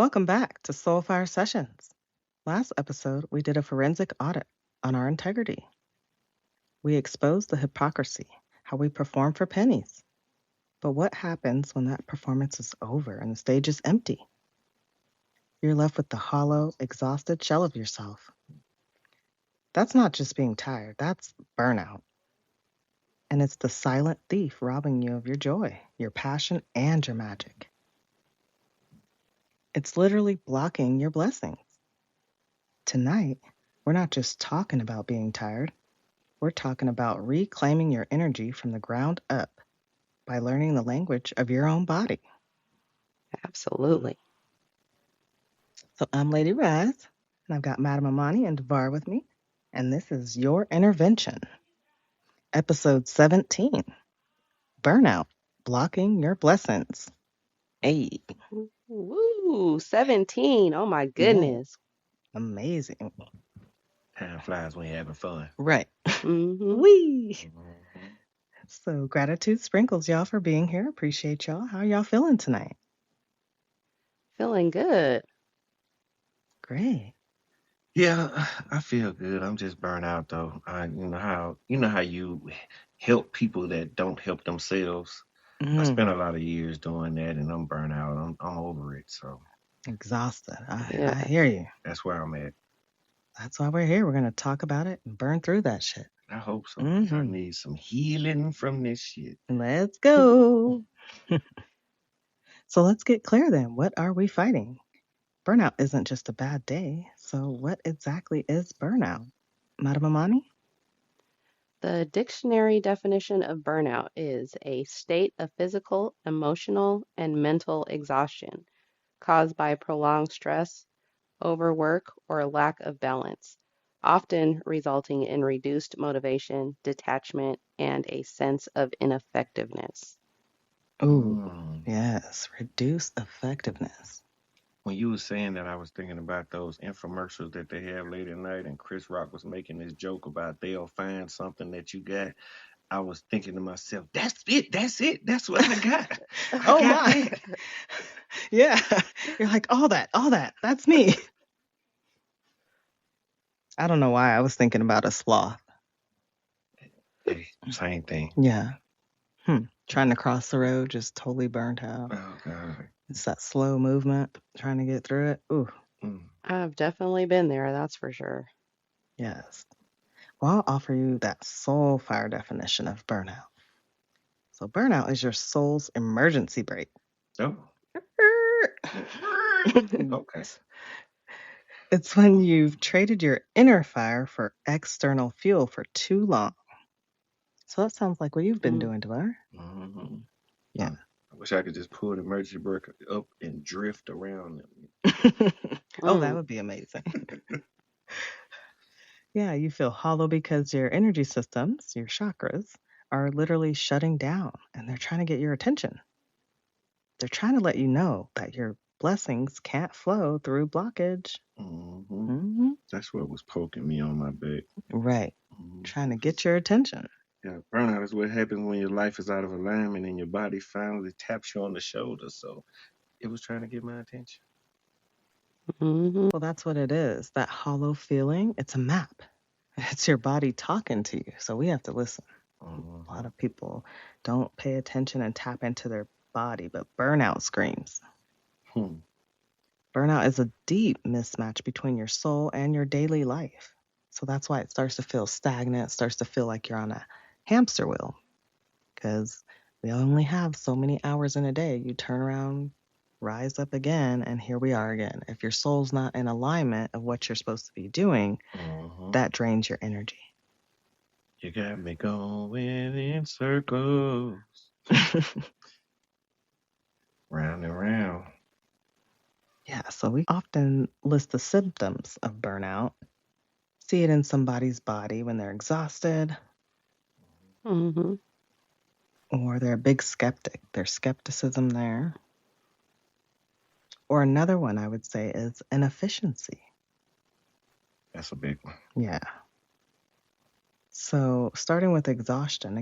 Welcome back to Soulfire Sessions. Last episode, we did a forensic audit on our integrity. We exposed the hypocrisy, how we perform for pennies. But what happens when that performance is over and the stage is empty? You're left with the hollow, exhausted shell of yourself. That's not just being tired, that's burnout. And it's the silent thief robbing you of your joy, your passion, and your magic. It's literally blocking your blessings. Tonight, we're not just talking about being tired. We're talking about reclaiming your energy from the ground up by learning the language of your own body. Absolutely. So I'm Lady RiZe, and I've got Madam Amani and Devar with me, and this is Your Intervention, episode 17, Burnout, Blocking Your Blessings. Hey, Woo, 17. Oh my goodness. amazing. Time flies when you're having fun. Right. Mm-hmm. Wee. So gratitude sprinkles, y'all, for being here. Appreciate y'all. How are y'all feeling tonight? Feeling good. Great. Yeah, I feel good. I'm just burnt out though. You know how you help people that don't help themselves. I spent a lot of years doing that, and I'm burnt out. I'm over it. So Exhausted. Yeah. I hear you. that's where I'm at. That's why we're here. We're going to talk about it and burn through that shit. I hope so. 'Cause I Mhm. need some healing from this shit. Let's go. So let's get clear then. What are we fighting? Burnout isn't just a bad day. So what exactly is burnout? Madam Amani? The dictionary definition of burnout is a state of physical, emotional, and mental exhaustion caused by prolonged stress, overwork, or lack of balance, often resulting in reduced motivation, detachment, and a sense of ineffectiveness. Ooh, Mm. yes. Reduce effectiveness. When you were saying that, I was thinking about those infomercials that they have late at night, and Chris Rock was making this joke about they'll find something that you got. I was thinking to myself, that's it, that's what I got. Oh my. Yeah. You're like, all that, that's me. I don't know why I was thinking about a sloth. Hey, same thing. Yeah. Trying to cross the road, just totally burnt out. Oh God. It's that slow movement, trying to get through it. Ooh, Mm. I've definitely been there, that's for sure. yes. Well, I'll offer you that soul fire definition of burnout. So, burnout is your soul's emergency brake. Oh. Okay. It's when you've traded your inner fire for external fuel for too long. So, that sounds like what you've been doing, Devar. Mm-hmm. Yeah. I wish I could just pull the emergency brake up and drift around. Oh, that would be amazing. Yeah, you feel hollow because your energy systems, your chakras, are literally shutting down and they're trying to get your attention. They're trying to let you know that your blessings can't flow through blockage. Mm-hmm. That's what was poking me on my back. Right. Trying to get your attention. Yeah, burnout is what happens when your life is out of alignment and your body finally taps you on the shoulder. So it was trying to get my attention. Well, that's what it is. That hollow feeling, it's a map. It's your body talking to you. So we have to listen. A lot of people don't pay attention and tap into their body, but burnout screams. Burnout is a deep mismatch between your soul and your daily life. So that's why it starts to feel stagnant, starts to feel like you're on a hamster wheel because we only have so many hours in a day. You turn around, rise up again, and here we are again. If your soul's not in alignment of what you're supposed to be doing, that drains your energy. You got me going in circles. Round and round. Yeah, so we often list the symptoms of burnout. See it in somebody's body when they're exhausted. Or they're a big skeptic. There's skepticism there. Or another one I would say is inefficiency. That's a big one. Yeah. So starting with exhaustion,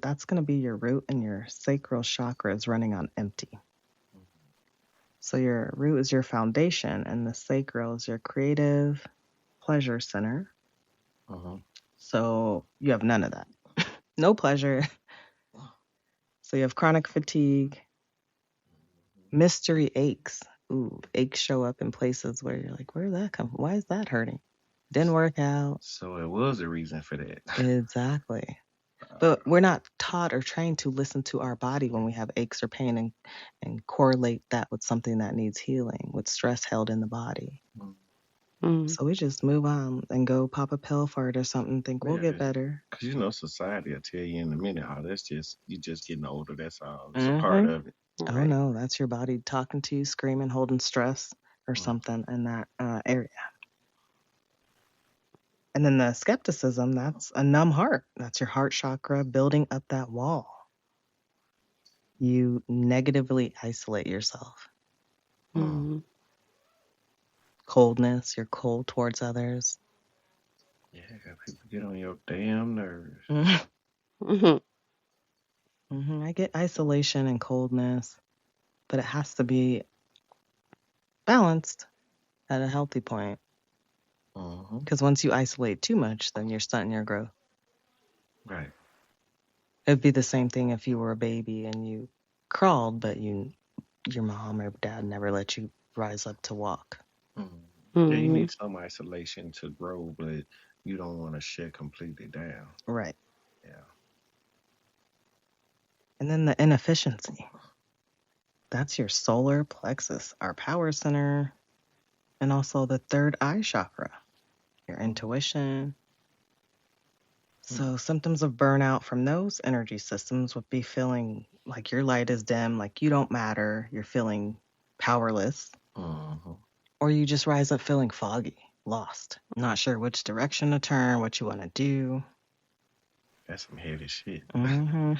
that's going to be your root and your sacral chakra is running on empty. So your root is your foundation, and the sacral is your creative pleasure center. So you have none of that. No pleasure. So you have chronic fatigue, mystery aches. Ooh, aches show up in places where you're like, where did that come from? Why is that hurting? Didn't work out. So it was a reason for that. Exactly. But we're not taught or trained to listen to our body when we have aches or pain and correlate that with something that needs healing, with stress held in the body. So we just move on and go pop a pill for it or something, think we'll get better. Because, society will tell you in a minute, oh, that's just, you just getting older, that's all. It's a part of it. Oh, no, that's your body talking to you, screaming, holding stress or something in that area. And then the skepticism, that's a numb heart. That's your heart chakra building up that wall. You negatively isolate yourself. Coldness, you're cold towards others. Yeah, got people get on your damn nerves. I get isolation and coldness, but it has to be balanced at a healthy point. Because once you isolate too much, then you're stunting your growth. Right. It'd be the same thing if you were a baby and you crawled, but your mom or dad never let you rise up to walk. Yeah, you need some isolation to grow, but you don't want to shut completely down. Right. Yeah. And then the inefficiency. That's your solar plexus, our power center, and also the third eye chakra, your intuition. So symptoms of burnout from those energy systems would be feeling like your light is dim, like you don't matter, you're feeling powerless, or you just rise up feeling foggy, lost, not sure which direction to turn, what you want to do. That's some heavy shit. Damn.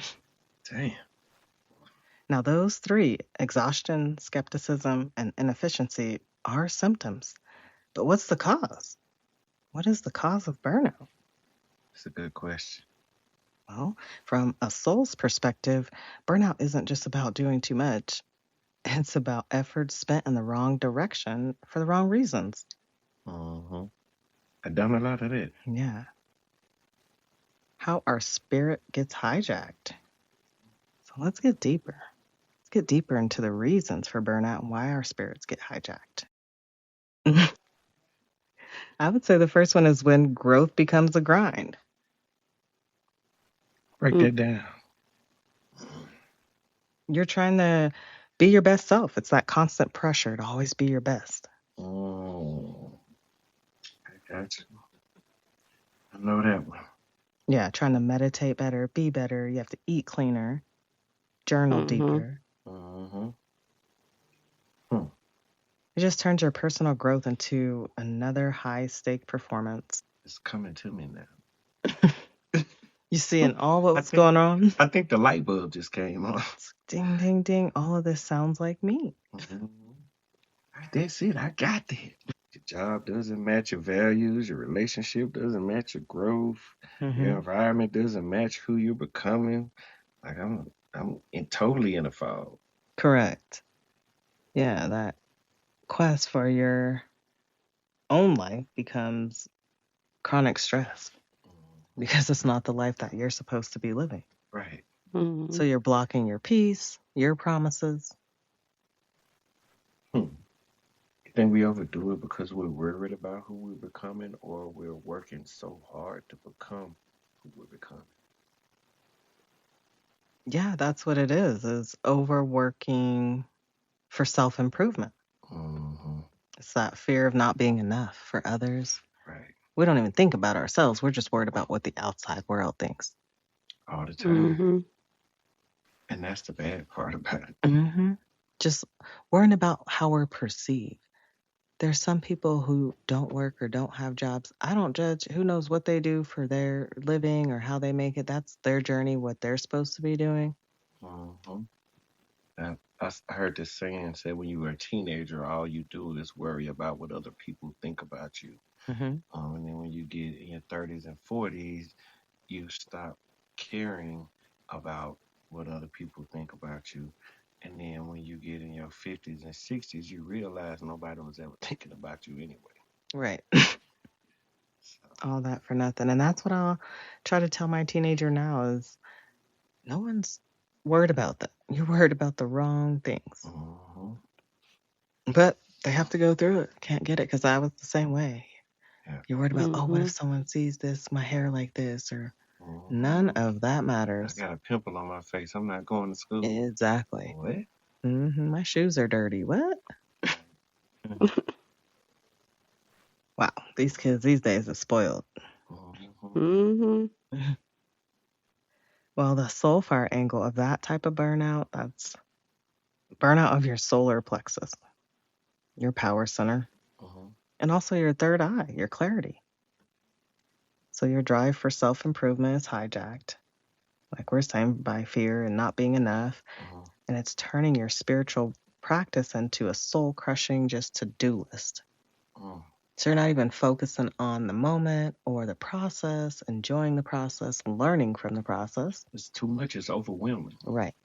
Now those three, exhaustion, skepticism, and inefficiency, are symptoms. But what's the cause? What is the cause of burnout? That's a good question. Well, from a soul's perspective, burnout isn't just about doing too much. It's about effort spent in the wrong direction for the wrong reasons. I've done a lot of that. Yeah. How our spirit gets hijacked. So let's get deeper. Let's get deeper into the reasons for burnout and why our spirits get hijacked. I would say the first one is when growth becomes a grind. Break that down. You're trying to be your best self. It's that constant pressure to always be your best. Oh, I got you. I know that one. Yeah, trying to meditate better, be better. You have to eat cleaner, journal deeper. It just turns your personal growth into another high-stake performance. It's coming to me now. You seeing all what's going on? I think the light bulb just came on. Ding, ding, ding. All of this sounds like me. That's it. I got that. Your job doesn't match your values. Your relationship doesn't match your growth. Your environment doesn't match who you're becoming. Like I'm totally in a fog. Correct. Yeah, that quest for your own life becomes chronic stress because it's not the life that you're supposed to be living. Right. So you're blocking your peace, your promises. You think we overdo it because we're worried about who we're becoming, or we're working so hard to become who we're becoming? Yeah, that's what it is overworking for self-improvement. It's that fear of not being enough for others. Right. We don't even think about ourselves. We're just worried about what the outside world thinks. All the time. And that's the bad part about it. Just worrying about how we're perceived. There's some people who don't work or don't have jobs. I don't judge. Who knows what they do for their living or how they make it. That's their journey, what they're supposed to be doing. I heard this saying said when you were a teenager, all you do is worry about what other people think about you. And then when you get in your 30s and 40s, you stop caring about what other people think about you, And then when you get in your 50s and 60s, you realize nobody was ever thinking about you anyway. Right. So, All that for nothing. And that's what I'll try to tell my teenager now is no one's worried about that. You're worried about the wrong things. But they have to go through it. Can't get it because I was the same way. yeah. You're worried about, oh, what if someone sees this, my hair like this, or none of that matters. I got a pimple on my face. I'm not going to school. Exactly. What? My shoes are dirty. What? Wow, these kids these days are spoiled. Well, the soul fire angle of that type of burnout, that's burnout of your solar plexus, your power center, and also your third eye, your clarity. So your drive for self-improvement is hijacked, like we're saying, by fear and not being enough. And it's turning your spiritual practice into a soul-crushing just to-do list. So you're not even focusing on the moment or the process, enjoying the process, learning from the process. It's too much. It's overwhelming. Right.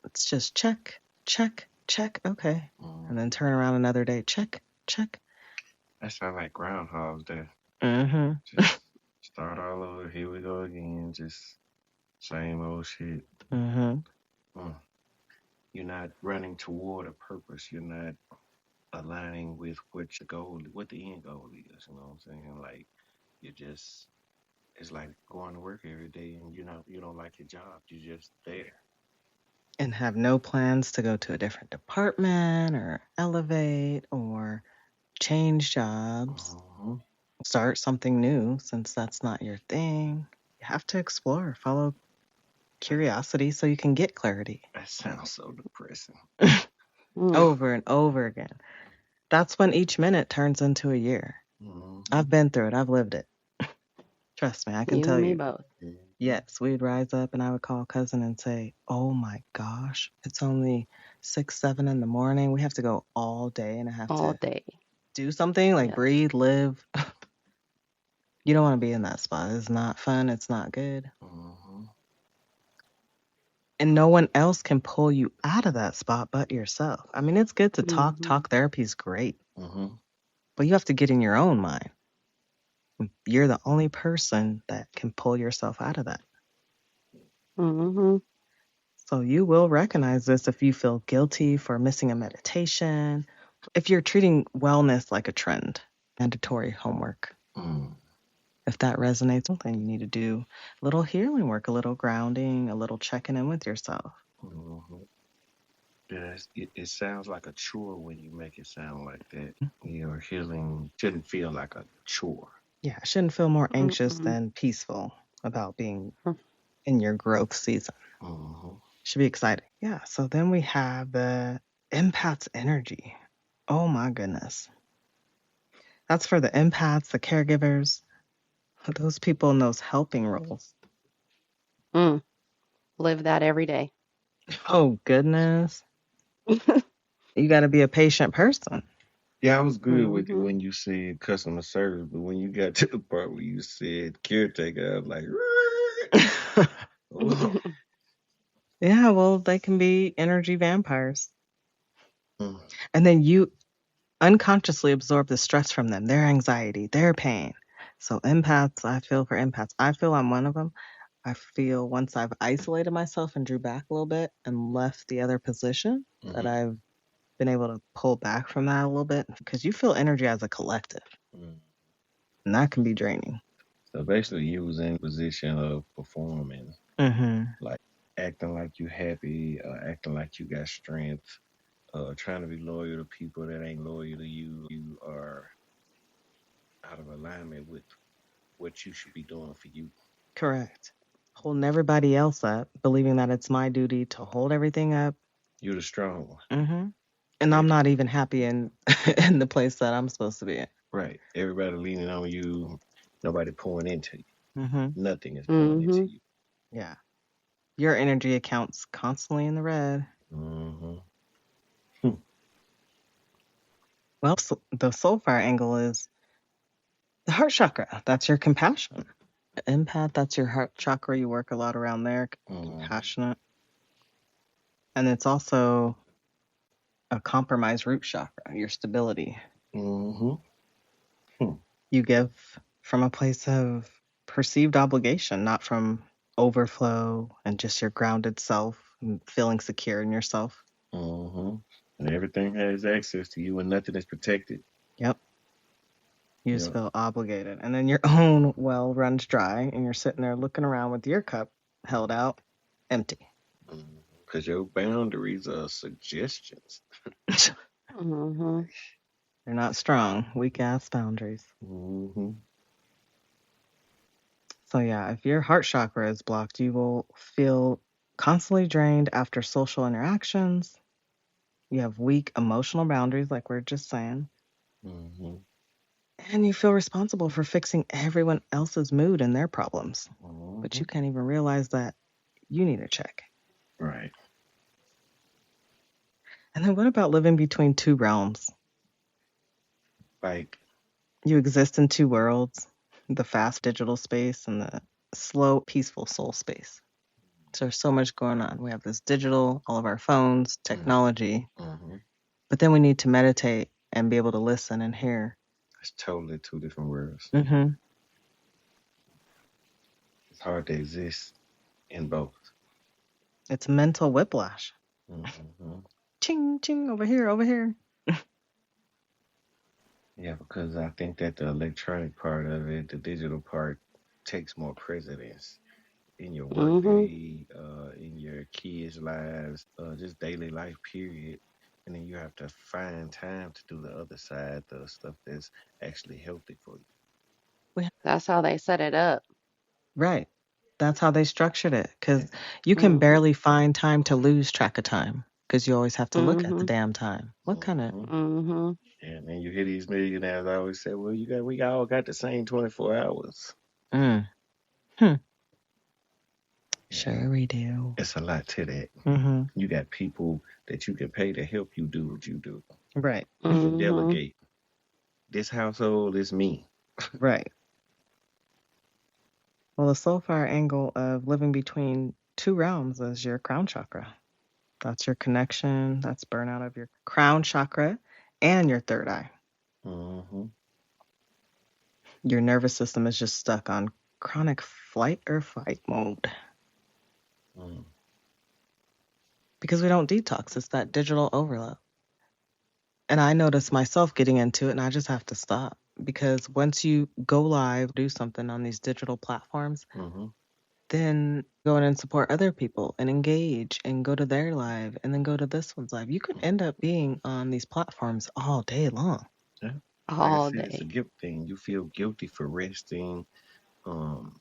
It's just check, check, check, okay. And then turn around another day, check, check. That sounds like Groundhog's Day. Mm-hmm. Just start all over. Here we go again. Just same old shit. You're not running toward a purpose. You're not aligning with what the end goal is. You know what I'm saying? Like it's like going to work every day and you don't like your job. You're just there. And have no plans to go to a different department or elevate or change jobs. Start something new since that's not your thing. You have to explore, follow curiosity so you can get clarity. That sounds so depressing. Over and over again. That's when each minute turns into a year. I've been through it. I've lived it. Trust me, I can tell you. Both. Yes, we'd rise up and I would call cousin and say, oh my gosh, it's only 6, 7 in the morning. We have to go all day and I have to do something like breathe, live. You don't want to be in that spot. It's not fun. It's not good. And no one else can pull you out of that spot but yourself. I mean, it's good to talk. Talk therapy is great. But you have to get in your own mind. You're the only person that can pull yourself out of that. So you will recognize this if you feel guilty for missing a meditation, if you're treating wellness like a trend, mandatory homework. If that resonates, then you need to do a little healing work, a little grounding, a little checking in with yourself. It sounds like a chore when you make it sound like that. Your healing shouldn't feel like a chore. Yeah, it shouldn't feel more anxious than peaceful about being in your growth season. Should be exciting. Yeah, so then we have the empath's energy. Oh my goodness. That's for the empaths, the caregivers, those people in those helping roles. Live that every day. Oh goodness. You got to be a patient person. Yeah, I was good with it when you said customer service, but when you got to the part where you said caretaker, I was like, yeah, well, they can be energy vampires. And then you unconsciously absorb the stress from them, their anxiety, their pain. So empaths, I feel for empaths. I feel I'm one of them. I feel once I've isolated myself and drew back a little bit and left the other position, that I've been able to pull back from that a little bit, because you feel energy as a collective. And that can be draining. So basically you was in a position of performing, like acting like you happy, acting like you got strength, trying to be loyal to people that ain't loyal to you. You are out of alignment with what you should be doing for you. Correct. Holding everybody else up, believing that it's my duty to hold everything up. You're the strong one. And I'm not even happy in the place that I'm supposed to be in. Right. Everybody leaning on you. Nobody pouring into you. Nothing is pouring into you. Yeah. Your energy account's constantly in the red. Well, so the soul fire angle is the heart chakra. That's your compassion. Empath, that's your heart chakra. You work a lot around there. Compassionate. And it's also a compromised root chakra, your stability. Mm-hmm. You give from a place of perceived obligation, not from overflow and just your grounded self and feeling secure in yourself. Mm-hmm. And everything has access to you and nothing is protected. Yep. You just Yep. feel obligated. And then your own well runs dry and you're sitting there looking around with your cup held out empty. Because your boundaries are suggestions. Mm-hmm. They're not strong, weak ass boundaries. Mm-hmm. So, yeah, if your heart chakra is blocked, you will feel constantly drained after social interactions. You have weak emotional boundaries, like we're just saying. Mm-hmm. And you feel responsible for fixing everyone else's mood and their problems. Mm-hmm. But you can't even realize that you need a check. Right. And then what about living between two realms? Like, You exist in two worlds, the fast digital space and the slow, peaceful soul space. So there's so much going on. We have this digital, all of our phones, technology, mm-hmm. but then we need to meditate and be able to listen and hear. It's totally two different worlds. Mm-hmm. It's hard to exist in both. It's mental whiplash. Mm-hmm. Ching, ching, over here, over here. Yeah, because I think that the electronic part of it, the digital part, takes more precedence in your work Mm-hmm. day, in your kids' lives, just daily life, period. And then you have to find time to do the other side, the stuff that's actually healthy for you. That's how they set it up. Right. That's how they structured it. Because Yeah. you can Mm-hmm. barely find time to lose track of time because you always have to look at the Mm-hmm. damn time. What kind of. Mm-hmm. And then you hear these millionaires always say, "Well, we all got the same 24 hours." Mm. Hmm. Yeah, Sure, we do. it's a lot to that. Mm-hmm. You got people that you can pay to help you do what you do. Right. You can Mm-hmm. delegate. This household is me. Right. Well, the soulfire angle of living between two realms is your crown chakra. That's your connection. That's burnout of your crown chakra and your third eye. Mm-hmm. Your nervous system is just stuck on chronic flight or fight mode Mm. because we don't detox. It's that digital overload. And I notice myself getting into it and I just have to stop because once you go live, do something on these digital platforms, Mm-hmm. then go in and support other people and engage and go to their live and then go to this one's live. You could end up being on these platforms all day long. Yeah. Like I All said, it's a day. guilt thing. You feel guilty for resting. Um,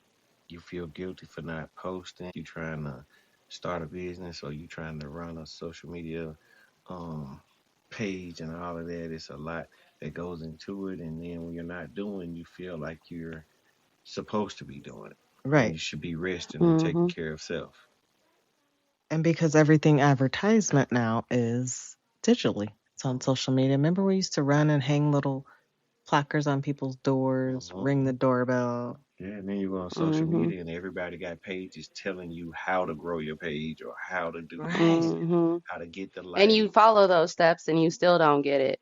you feel guilty for not posting. You trying to start a business or you trying to run a social media um page and all of that. It's a lot that goes into it. And then when you're not doing, you feel like you're supposed to be doing it. When Right. you should be resting and taking Mm-hmm. care of self. And because everything advertisement now is digitally, it's on social media. Remember, we used to run and hang little placards on people's doors, Mm-hmm. ring the doorbell. Yeah, and then you go on social Mm-hmm. media and everybody got pages telling you how to grow your page or how to do Right. this and Mm-hmm. how to get the And you likes. follow those steps and you still don't get it.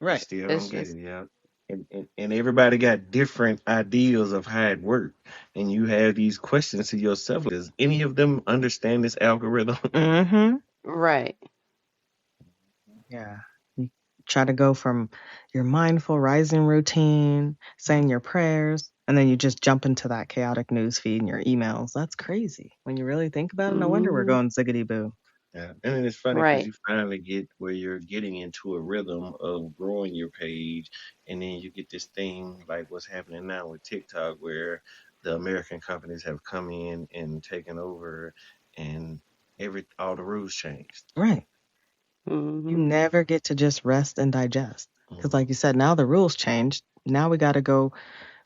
You Right. still don't It's get just it, yeah. And everybody got different ideas of how it worked. And you have these questions to yourself. Does any of them understand this algorithm? Mm-hmm. right. Yeah. You try to go from your mindful rising routine, saying your prayers, and then you just jump into that chaotic news feed and your emails. That's crazy. When you really think about it, no wonder we're Mm-hmm. going ziggity boo. Yeah. And then it's funny because Right. you finally get where you're getting into a rhythm of growing your page. And then you get this thing like what's happening now with TikTok where the American companies have come in and taken over and all the rules changed. Right. You Mm-hmm. never get to just rest and digest. Because, like Mm-hmm. you said, now the rules changed. Now we got to go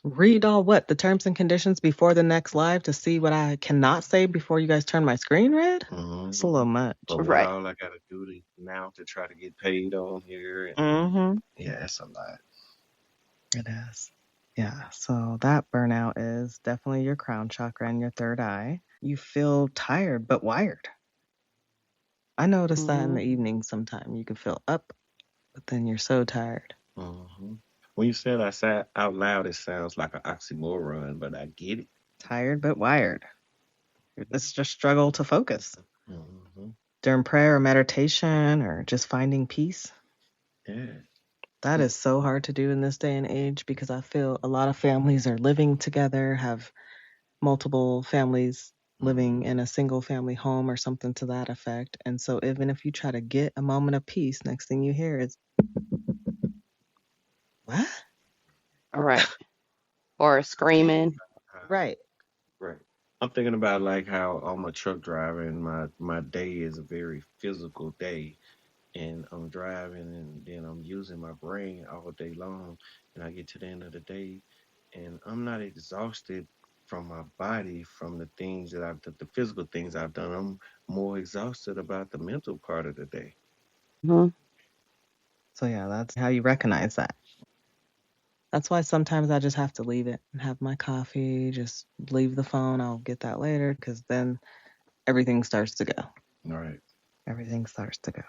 read all the terms and conditions before the next live to see what I cannot say before you guys turn my screen red. It's a Mm-hmm. little much. But what Right. all I gotta do now to try to get paid on here, and Mm-hmm. yeah, it's a lot. It is. Yeah. So that burnout is definitely your crown chakra and your third eye. You feel tired but wired. I notice that in the evening sometime. You can feel up, but then you're so tired. Mm-hmm. When you say that out loud, it sounds like an oxymoron, but I get it. Tired but wired. It's just struggle to focus. Mm-hmm. During prayer or meditation or just finding peace. Yeah. That is so hard to do in this day and age because I feel a lot of families are living together, have multiple families living in a single family home or something to that effect. And so even if you try to get a moment of peace, next thing you hear is, what? Right. Or screaming. Right. Right. I'm thinking about like how I'm a truck driver and my day is a very physical day, and I'm driving and then I'm using my brain all day long, and I get to the end of the day and I'm not exhausted from my body from the things that the physical things I've done. I'm more exhausted about the mental part of the day. Mm-hmm. So yeah, that's how you recognize that. That's why sometimes I just have to leave it and have my coffee, just leave the phone. I'll get that later because then everything starts to go. All right. Everything starts to go.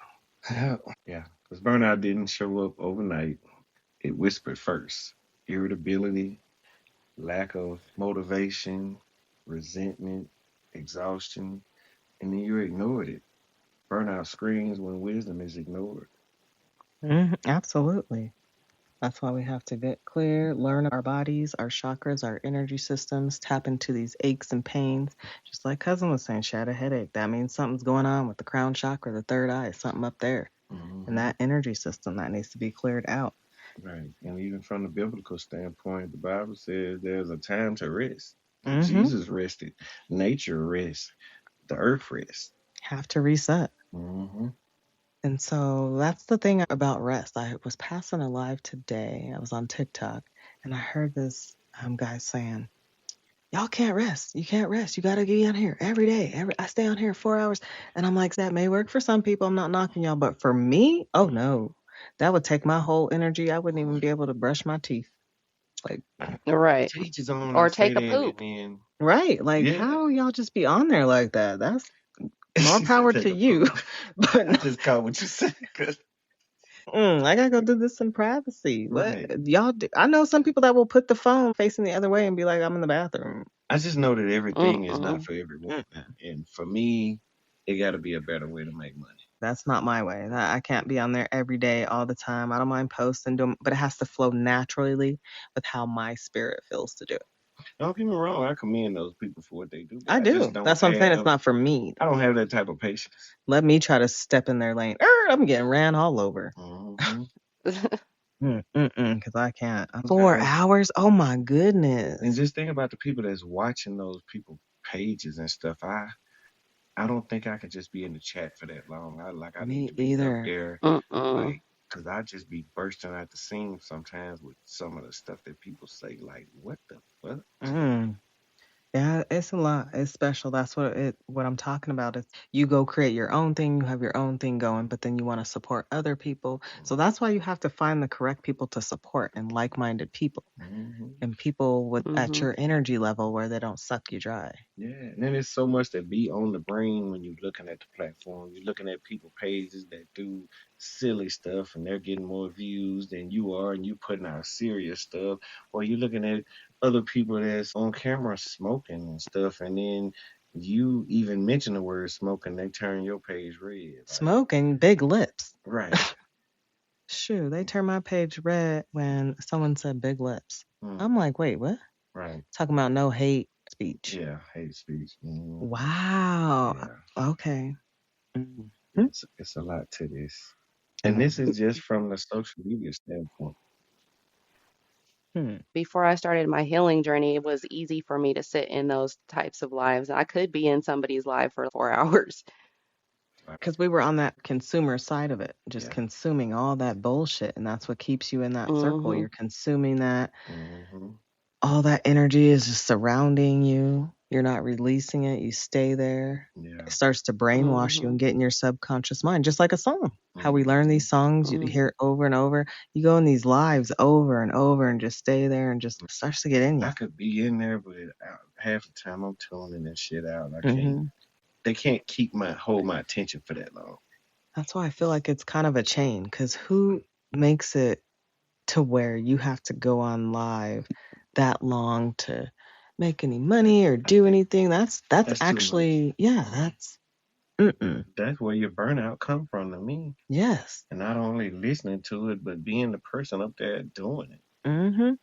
Yeah. Because burnout didn't show up overnight. It whispered first. Irritability, lack of motivation, resentment, exhaustion, and then you ignored it. Burnout screams when wisdom is ignored. Absolutely. That's why we have to get clear, learn our bodies, our chakras, our energy systems, tap into these aches and pains. Just like Cousin was saying, she had a headache. That means something's going on with the crown chakra, the third eye, something up there. And that energy system that needs to be cleared out. Right. And even from the biblical standpoint, the Bible says there's a time to rest. Jesus rested. Nature rests. The earth rests. Have to reset. Mm-hmm. And so that's the thing about rest. I was passing a live today. I was on TikTok and I heard this guy saying, y'all can't rest. You can't rest. You got to get on here every day. I stay on here 4 hours. And I'm like, that may work for some people. I'm not knocking y'all. But for me, oh no, that would take my whole energy. I wouldn't even be able to brush my teeth. Like, Right. Teach his own. Or And say take a that, poop. and then, right. Like, yeah. how y'all just be on there like that? That's more power to you. But I just caught what you said. I gotta go do this in privacy. Right. What y'all do? I know some people that will put the phone facing the other way and be like, I'm in the bathroom. I just know that everything is not for everyone. And for me, it got to be a better way to make money. That's not my way. I can't be on there every day, all the time. I don't mind posting, but it has to flow naturally with how my spirit feels to do it. Don't get me wrong. I commend those people for what they do. I do. Just don't That's what I'm saying. It's not for me. I don't have that type of patience. Let me try to step in their lane. I'm getting ran all over. Because I can't. 4 hours? Oh my goodness. And just think about the people that's watching those people pages and stuff. I don't think I could just be in the chat for that long. I need to be either. up there, like, because I just be bursting at the seams sometimes with some of the stuff that people say. Like, what the fuck? Yeah, it's a lot. It's special. That's what I'm talking about is you go create your own thing, you have your own thing going, but then you want to support other people. So that's why you have to find the correct people to support and like-minded people. And people with at your energy level where they don't suck you dry. Yeah, and then there's so much that be on the brain when you're looking at the platform. You're looking at people pages that do silly stuff and they're getting more views than you are, and you putting out serious stuff. Or you're looking at other people that's on camera smoking and stuff, and then you even mention the word smoking, they turn your page red. Like, smoking, big lips. Right. Shoot, they turn my page red when someone said big lips. I'm like, wait, what? Right. Talking about no hate speech. Yeah, hate speech. Wow. Yeah. Okay. It's a lot to this. And this is just from the social media standpoint. Before I started my healing journey, it was easy for me to sit in those types of lives. I could be in somebody's live for 4 hours. Because we were on that consumer side of it, just consuming all that bullshit. And that's what keeps you in that circle. You're consuming that. All that energy is just surrounding you. You're not releasing it. You stay there. It starts to brainwash you and get in your subconscious mind, just like a song. How we learn these songs, you hear it over and over. You go in these lives over and over and just stay there and just starts to get in you. I could be in there, but half the time I'm tuning that shit out. I can't. they can't hold my attention for that long. That's why I feel like it's kind of a chain, because who makes it to where you have to go on live that long to make any money or do anything? That's actually, that's that's where your burnout come from to me. Yes. And not only listening to it, but being the person up there doing it. Mm-hmm.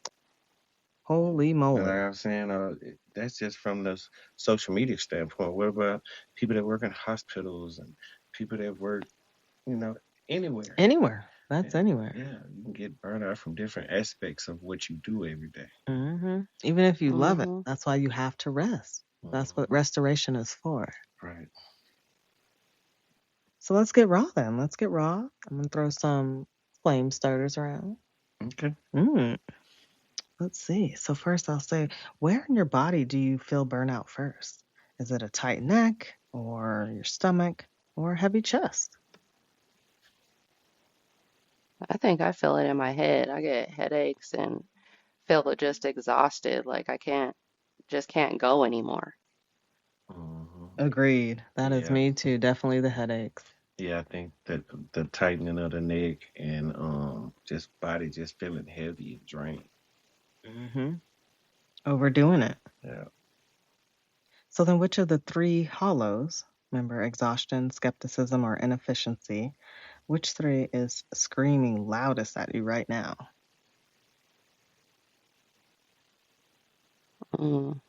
Holy moly. Like I'm saying, that's just from the social media standpoint. What about people that work in hospitals and people that work, anywhere? Anywhere. That's anywhere. Yeah, you can get burned out from different aspects of what you do every day. Mm-hmm. Even if you love it, that's why you have to rest. That's what restoration is for. Right. So let's get raw then. Let's get raw. I'm going to throw some flame starters around. Okay. Let's see. So first I'll say, where in your body do you feel burnout first? Is it a tight neck or your stomach or heavy chest? I think I feel it in my head. I get headaches and feel just exhausted, like I can't go anymore. Agreed. That is me too. Definitely the headaches. Yeah, I think that the tightening of the neck and just body just feeling heavy and drained. Overdoing it. Yeah. So then which of the three hollows, remember exhaustion, skepticism, or inefficiency, which three is screaming loudest at you right now? Feeling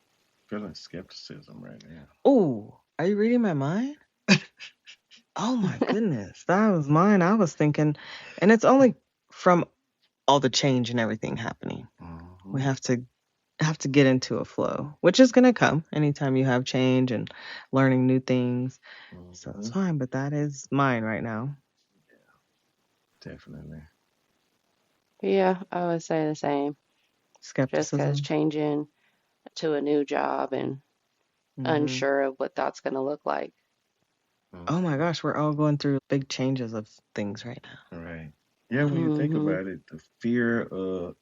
skepticism right now. Oh, are you reading my mind? Oh my goodness, that was mine. I was thinking, and it's only from all the change and everything happening. We have to get into a flow, which is going to come anytime you have change and learning new things. So it's fine, but that is mine right now. Yeah, definitely. Yeah, I would say the same. Skepticism. Just because changing to a new job and unsure of what that's going to look like. Oh my gosh, we're all going through big changes of things right now. Right. Yeah, when you think about it, the fear of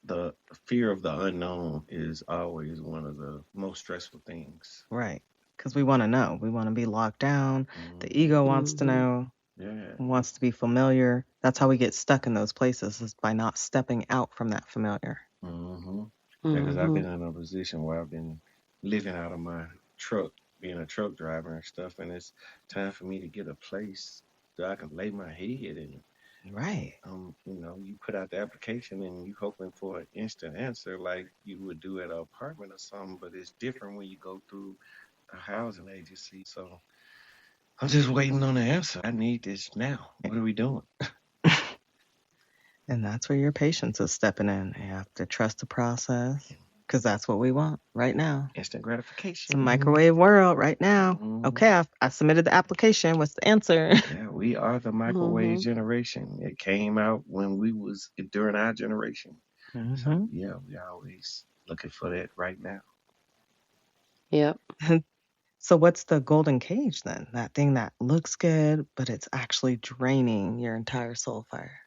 the unknown is always one of the most stressful things. Right. Because we want to know. We want to be locked down. The ego wants to know. Yeah. Wants to be familiar. That's how we get stuck in those places, is by not stepping out from that familiar. Because I've been in a position where I've been living out of my truck, being a truck driver and stuff, and it's time for me to get a place that I can lay my head in. Right. You put out the application and you hoping for an instant answer like you would do at an apartment or something, but it's different when you go through a housing agency. So I'm just waiting on the answer. I need this now. What are we doing? And that's where your patience is stepping in. You have to trust the process, because that's what we want right now. Instant gratification. It's a microwave world right now. Okay, I submitted the application. What's the answer? Yeah, we are the microwave generation. It came out when we was during our generation. So yeah, we always looking for that right now. Yep. So what's the golden cage then? That thing that looks good, but it's actually draining your entire soul fire.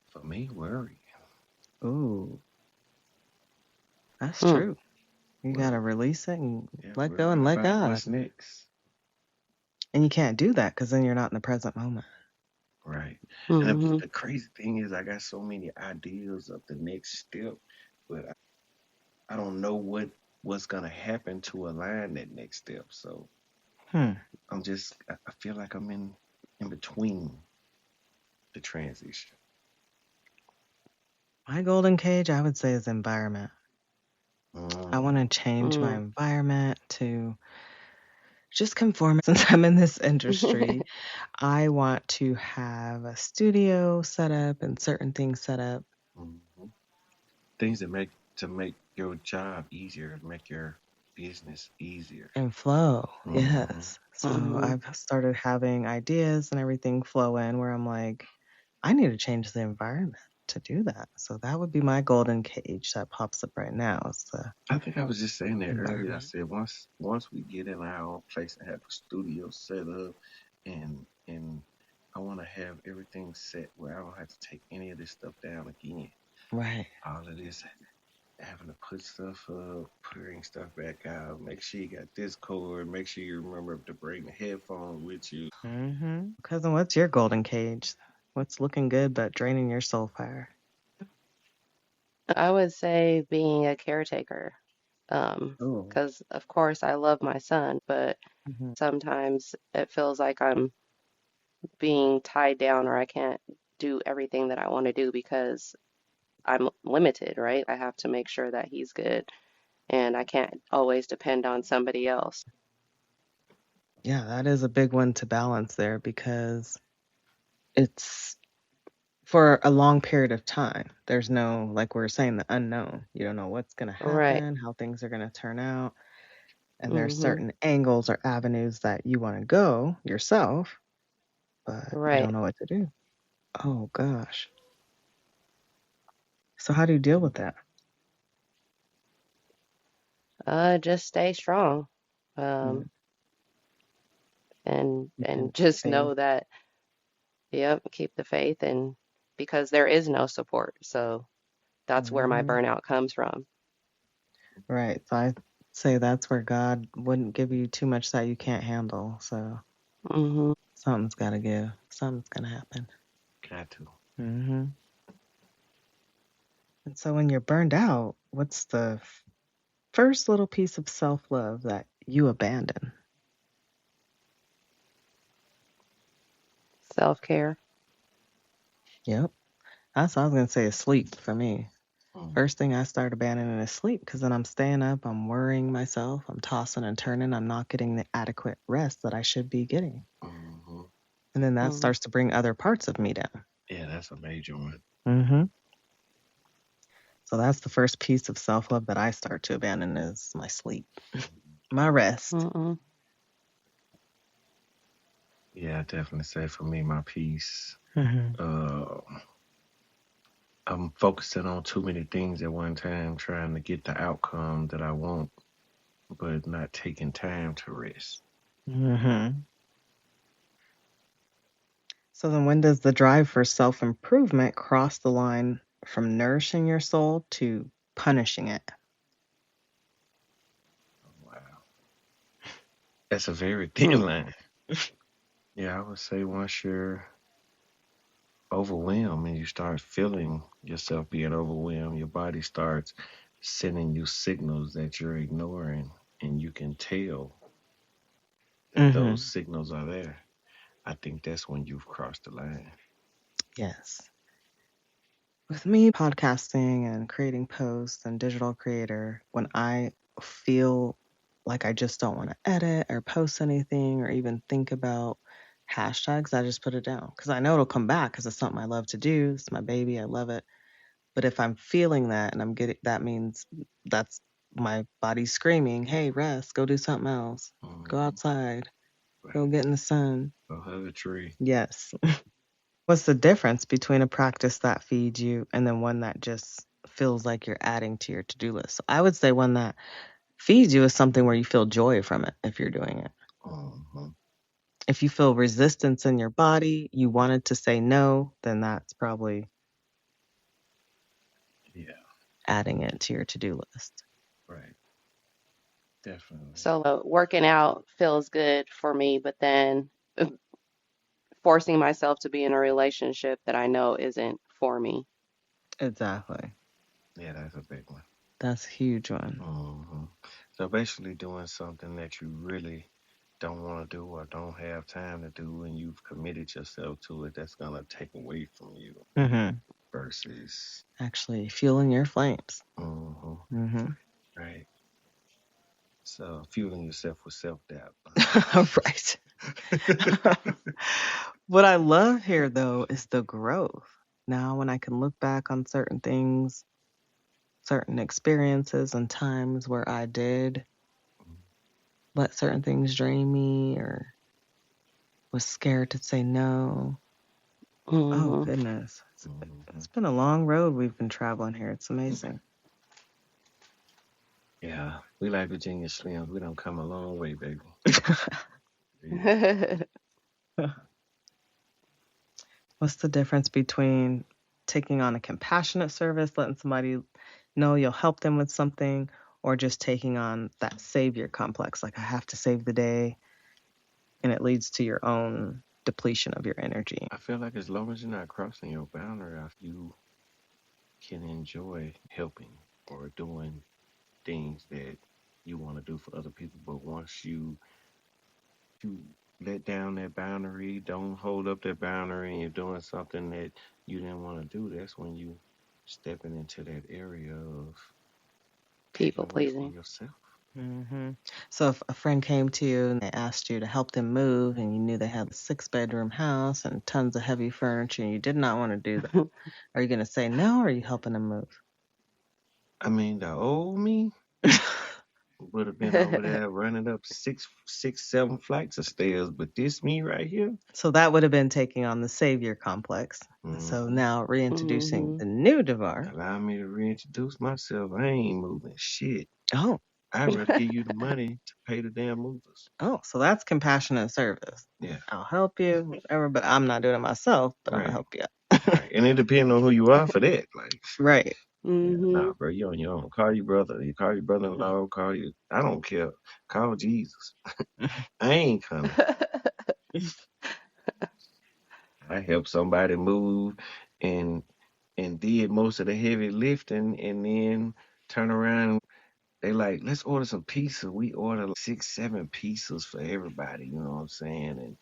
For me, worry. Ooh. That's true. You got to release it and let go and let God. What's next? And you can't do that because then you're not in the present moment. Right. And the crazy thing is I got so many ideas of the next step, but I don't know what's going to happen to align that next step. So I feel like I'm in between the transition. My golden cage, I would say, is environment. I want to change my environment to just conform. Since I'm in this industry, I want to have a studio set up and certain things set up. Things that make your job easier, make your business easier. And flow, yes. So I've started having ideas and everything flow in where I'm like, I need to change the environment to do that. So that would be my golden cage that pops up right now. I think I was just saying that earlier. I said once we get in our own place and have a studio set up, and I want to have everything set where I don't have to take any of this stuff down again. Right. All of this having to put stuff up, putting stuff back out. Make sure you got this cord. Make sure you remember to bring the headphones with you. Cousin, what's your golden cage? What's looking good but draining your soul fire? I would say being a caretaker. Oh. Because of course I love my son, but sometimes it feels like I'm being tied down or I can't do everything that I want to do because I'm limited, right? I have to make sure that he's good and I can't always depend on somebody else. Yeah, that is a big one to balance there because it's for a long period of time. There's no, like we were saying, the unknown. You don't know what's going to Right. happen, how things are going to turn out. And there's Mm-hmm. certain angles or avenues that you want to go yourself, but you Right. don't know what to do. Oh, gosh. So, how do you deal with that? Just stay strong. Mm, Um, You and can just faith. know that, yep, keep the faith and because there is no support. So that's where my Hmm. burnout comes from. Right. So, I say that's where God wouldn't give you too much that you can't handle. So, Mm-hmm. something's got to give, something's going to happen. Got to. Hmm. And so, when you're burned out, what's the first little piece of self love that you abandon? Self-care. Yep. That's what I was going to say is sleep for me. Mm-hmm. First thing I start abandoning is sleep because then I'm staying up, I'm worrying myself, I'm tossing and turning, I'm not getting the adequate rest that I should be getting. Mm-hmm. And then that Mm-hmm. starts to bring other parts of me down. Yeah, that's a major one. Hmm. So that's the first piece of self love that I start to abandon is my sleep, my rest. Mm-hmm. Yeah, I definitely say for me, my peace. Hmm. Uh, I'm focusing on too many things at one time, trying to get the outcome that I want, but not taking time to rest. Hmm. So then when does the drive for self improvement cross the line from nourishing your soul to punishing it? Wow. That's a very thin line. Yeah, I would say once you're overwhelmed and you start feeling yourself being overwhelmed, your body starts sending you signals that you're ignoring, and you can tell that those Hmm. signals are there. I think that's when you've crossed the line. Yes. With me podcasting and creating posts and digital creator, when I feel like I just don't want to edit or post anything or even think about hashtags, I just put it down because I know it'll come back because it's something I love to do. It's my baby. I love it. But if I'm feeling that and I'm getting, that means that's my body screaming, hey, rest, go do something else, go Mm-hmm. outside, go Right. get in the sun. Go hug a tree. Yes. What's the difference between a practice that feeds you and then one that just feels like you're adding to your to-do list? So I would say one that feeds you is something where you feel joy from it if you're doing it. Mm-hmm. If you feel resistance in your body, you wanted to say no, then that's probably Yeah, adding it to your to-do list. right. Definitely. So working out feels good for me, but then forcing myself to be in a relationship that I know isn't for me. Exactly. Yeah, that's a big one. That's a huge one. Hmm. So basically, doing something that you really don't want to do or don't have time to do, and you've committed yourself to it, that's gonna take away from you. Hmm. Versus, Actually, fueling your flames. hmm, Hmm. right? So fueling yourself with self doubt. Right. What I love here, though, is the growth. Now, when I can look back on certain things, certain experiences and times where I did let certain things drain me or was scared to say no. Oh, Hmm. goodness. Hmm. It's been a long road we've been traveling here. It's amazing. Yeah, we like Virginia Slims. We don't come a long way, baby. Yeah. What's the difference between taking on a compassionate service, letting somebody know you'll help them with something, or just taking on that savior complex, like I have to save the day, and it leads to your own depletion of your energy. I feel like as long as you're not crossing your boundary, you can enjoy helping or doing things that you want to do for other people. But once you let down that boundary, don't hold up that boundary, and you're doing something that you didn't want to do, that's when you stepping into that area of taking People away from pleasing. yourself. Mm-hmm. So if a friend came to you and they asked you to help them move, and you knew they had a 6-bedroom house and tons of heavy furniture, and you did not want to do that, are you going to say no, or are you helping them move? I mean, the old me would have been over there running up 7 flights of stairs, but this me right here. So that would have been taking on the savior complex. So Mm-hmm. now reintroducing the new Devar. Allow me to reintroduce myself. I ain't moving shit. Oh, I'd rather give you the money to pay the damn movers. oh, so that's compassionate service. Yeah. I'll help you, whatever, but I'm not doing it myself, but I'm Right. gonna help you. Right. And it depends on who you are for that. Like, Right. yeah, nah, bro, you on your own. Call your brother. You call your brother-in-law. Call you. I don't care. Call Jesus. I ain't coming. I helped somebody move and did most of the heavy lifting, and then turn around. They like, let's order some pizza. We order like 6, 7 pizzas for everybody. You know what I'm saying? And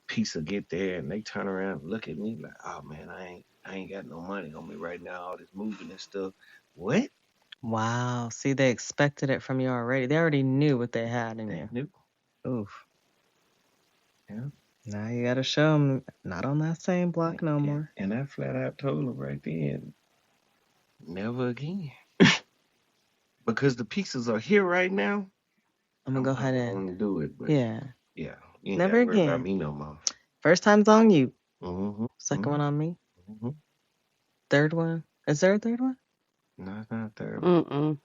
pizza get there, and they turn around and look at me like, oh man, I ain't got no money on me right now. All this moving and stuff. What? Wow. See, they expected it from you already. They already knew what they had in you. Knew. Oof. Yeah. Now you got to show them not on that same block no more. And I flat out told her right then, never again. Because the pieces are here right now. I'm going to go ahead and do it. But yeah. Yeah. You ain't Never gotta worry again. about me no more. First time's on you. Mm-hmm. Second one on me. Mm-hmm. Third one. Is there a third one? No, it's not a third one.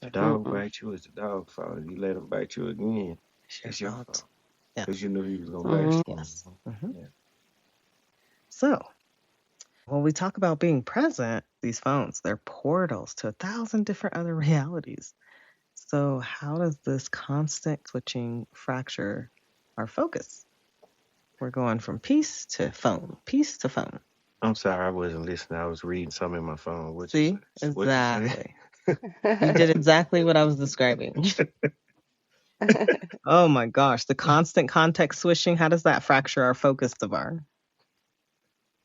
The dog bite you, it's the dog's fault. If you let him bite you again, it's your fault. Because you knew he was going to bite you. Yes. Yeah. So, when we talk about being present, these phones, they're portals to 1,000 different other realities. So, how does this constant switching fracture our focus? We're going from peace to phone, peace to phone. I'm sorry, I wasn't listening. I was reading something in my phone. See? Exactly. You did exactly what I was describing. Oh my gosh. The constant context switching, how does that fracture our focus, Devar?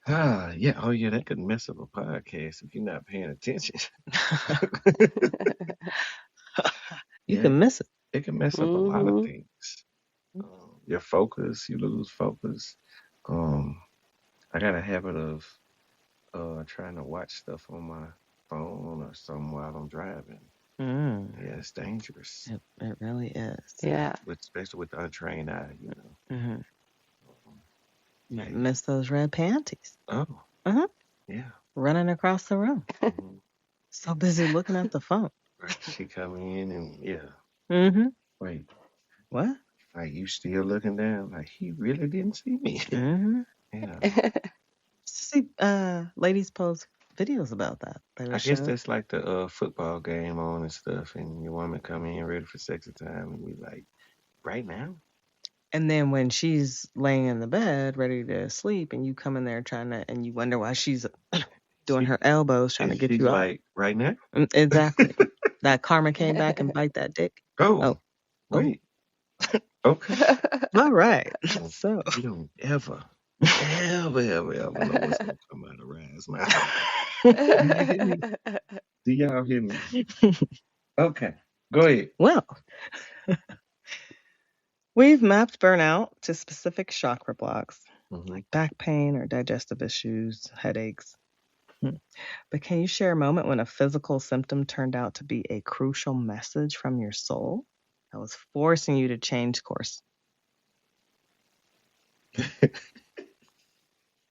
Yeah. Oh, yeah, that could mess up a podcast if you're not paying attention. You can miss it. It can mess up a lot of things. Your focus, you lose focus. I got a habit of trying to watch stuff on my phone or something while I'm driving. Yeah, it's dangerous. It really is. Yeah. Especially with the untrained eye, you know. Might miss those red panties. Oh. Yeah. Running across the room. So busy looking at the phone. Right. She come in and Wait. What? Like, you still looking down? Like, he really didn't see me. Yeah. See, ladies post videos about that. I guess that's like the football game on and stuff, and your woman come in ready for sexy time, and you like, right now? And then when she's laying in the bed ready to sleep, and you come in there and you wonder why she's doing her elbows trying to get you out. Like, right now? Exactly. That karma came back and bite that dick. Oh. Wait. Okay. All right. So you don't ever know what's gonna come out of RiZe mouth. Do y'all hear me? Okay. Go ahead. Well, we've mapped burnout to specific chakra blocks, like back pain or digestive issues, headaches. But can you share a moment when a physical symptom turned out to be a crucial message from your soul that was forcing you to change course?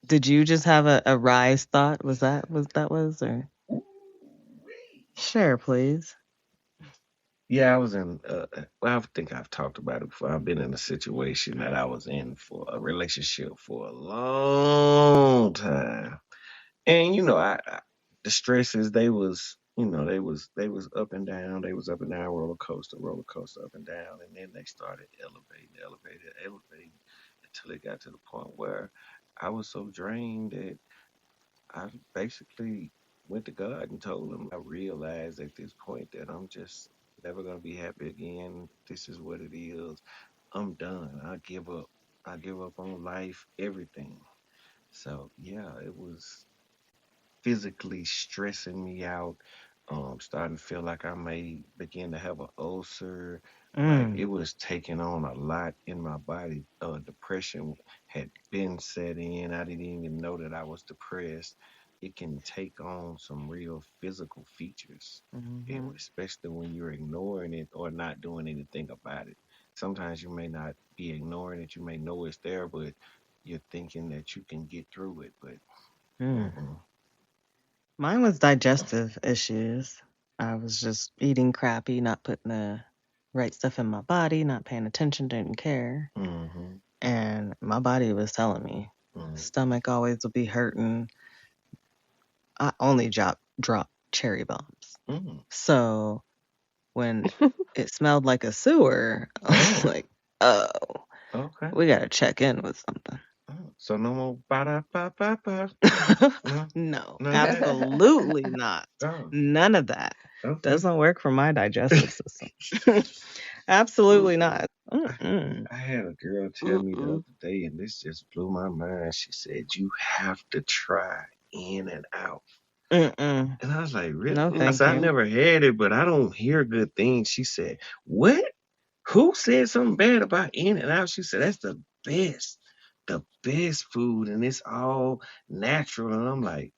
Did you just have a RiZe thought? Was that or? Share, please. Yeah, I was in. I think I've talked about it before. I've been in a situation that I was in for a relationship for a long time, and you know, the stresses they was they was up and down, they was up and down, roller coaster, up and down, and then they started elevating until it got to the point where I was so drained that I basically went to God and told him I realized at this point that I'm just never gonna be happy again. This is what it is. I'm done. I give up. I give up on life, everything. So yeah, it was physically stressing me out. Starting to feel like I may begin to have an ulcer. Like it was taking on a lot in my body. Depression had been set in. I didn't even know that I was depressed. It can take on some real physical features, and especially when you're ignoring it or not doing anything about it. Sometimes you may not be ignoring it. You may know it's there, but you're thinking that you can get through it. But mm-mm. Mine was digestive issues. I was just eating crappy, not putting the right stuff in my body, not paying attention, didn't care. Mm-hmm. And my body was telling me, stomach always will be hurting. I only drop cherry bombs. So when it smelled like a sewer, I was like, oh, okay, we got to check in with something. So no more ba-da-ba-ba-ba. No, absolutely not. None of that. Okay. Doesn't work for my digestive system. Absolutely not. I had a girl tell me the other day, and this just blew my mind. She said, you have to try in and out. And I was like, really? No, thank you. I never had it, but I don't hear good things. She said, what? Who said something bad about in and out? She said, that's the best food, and it's all natural. And I'm like,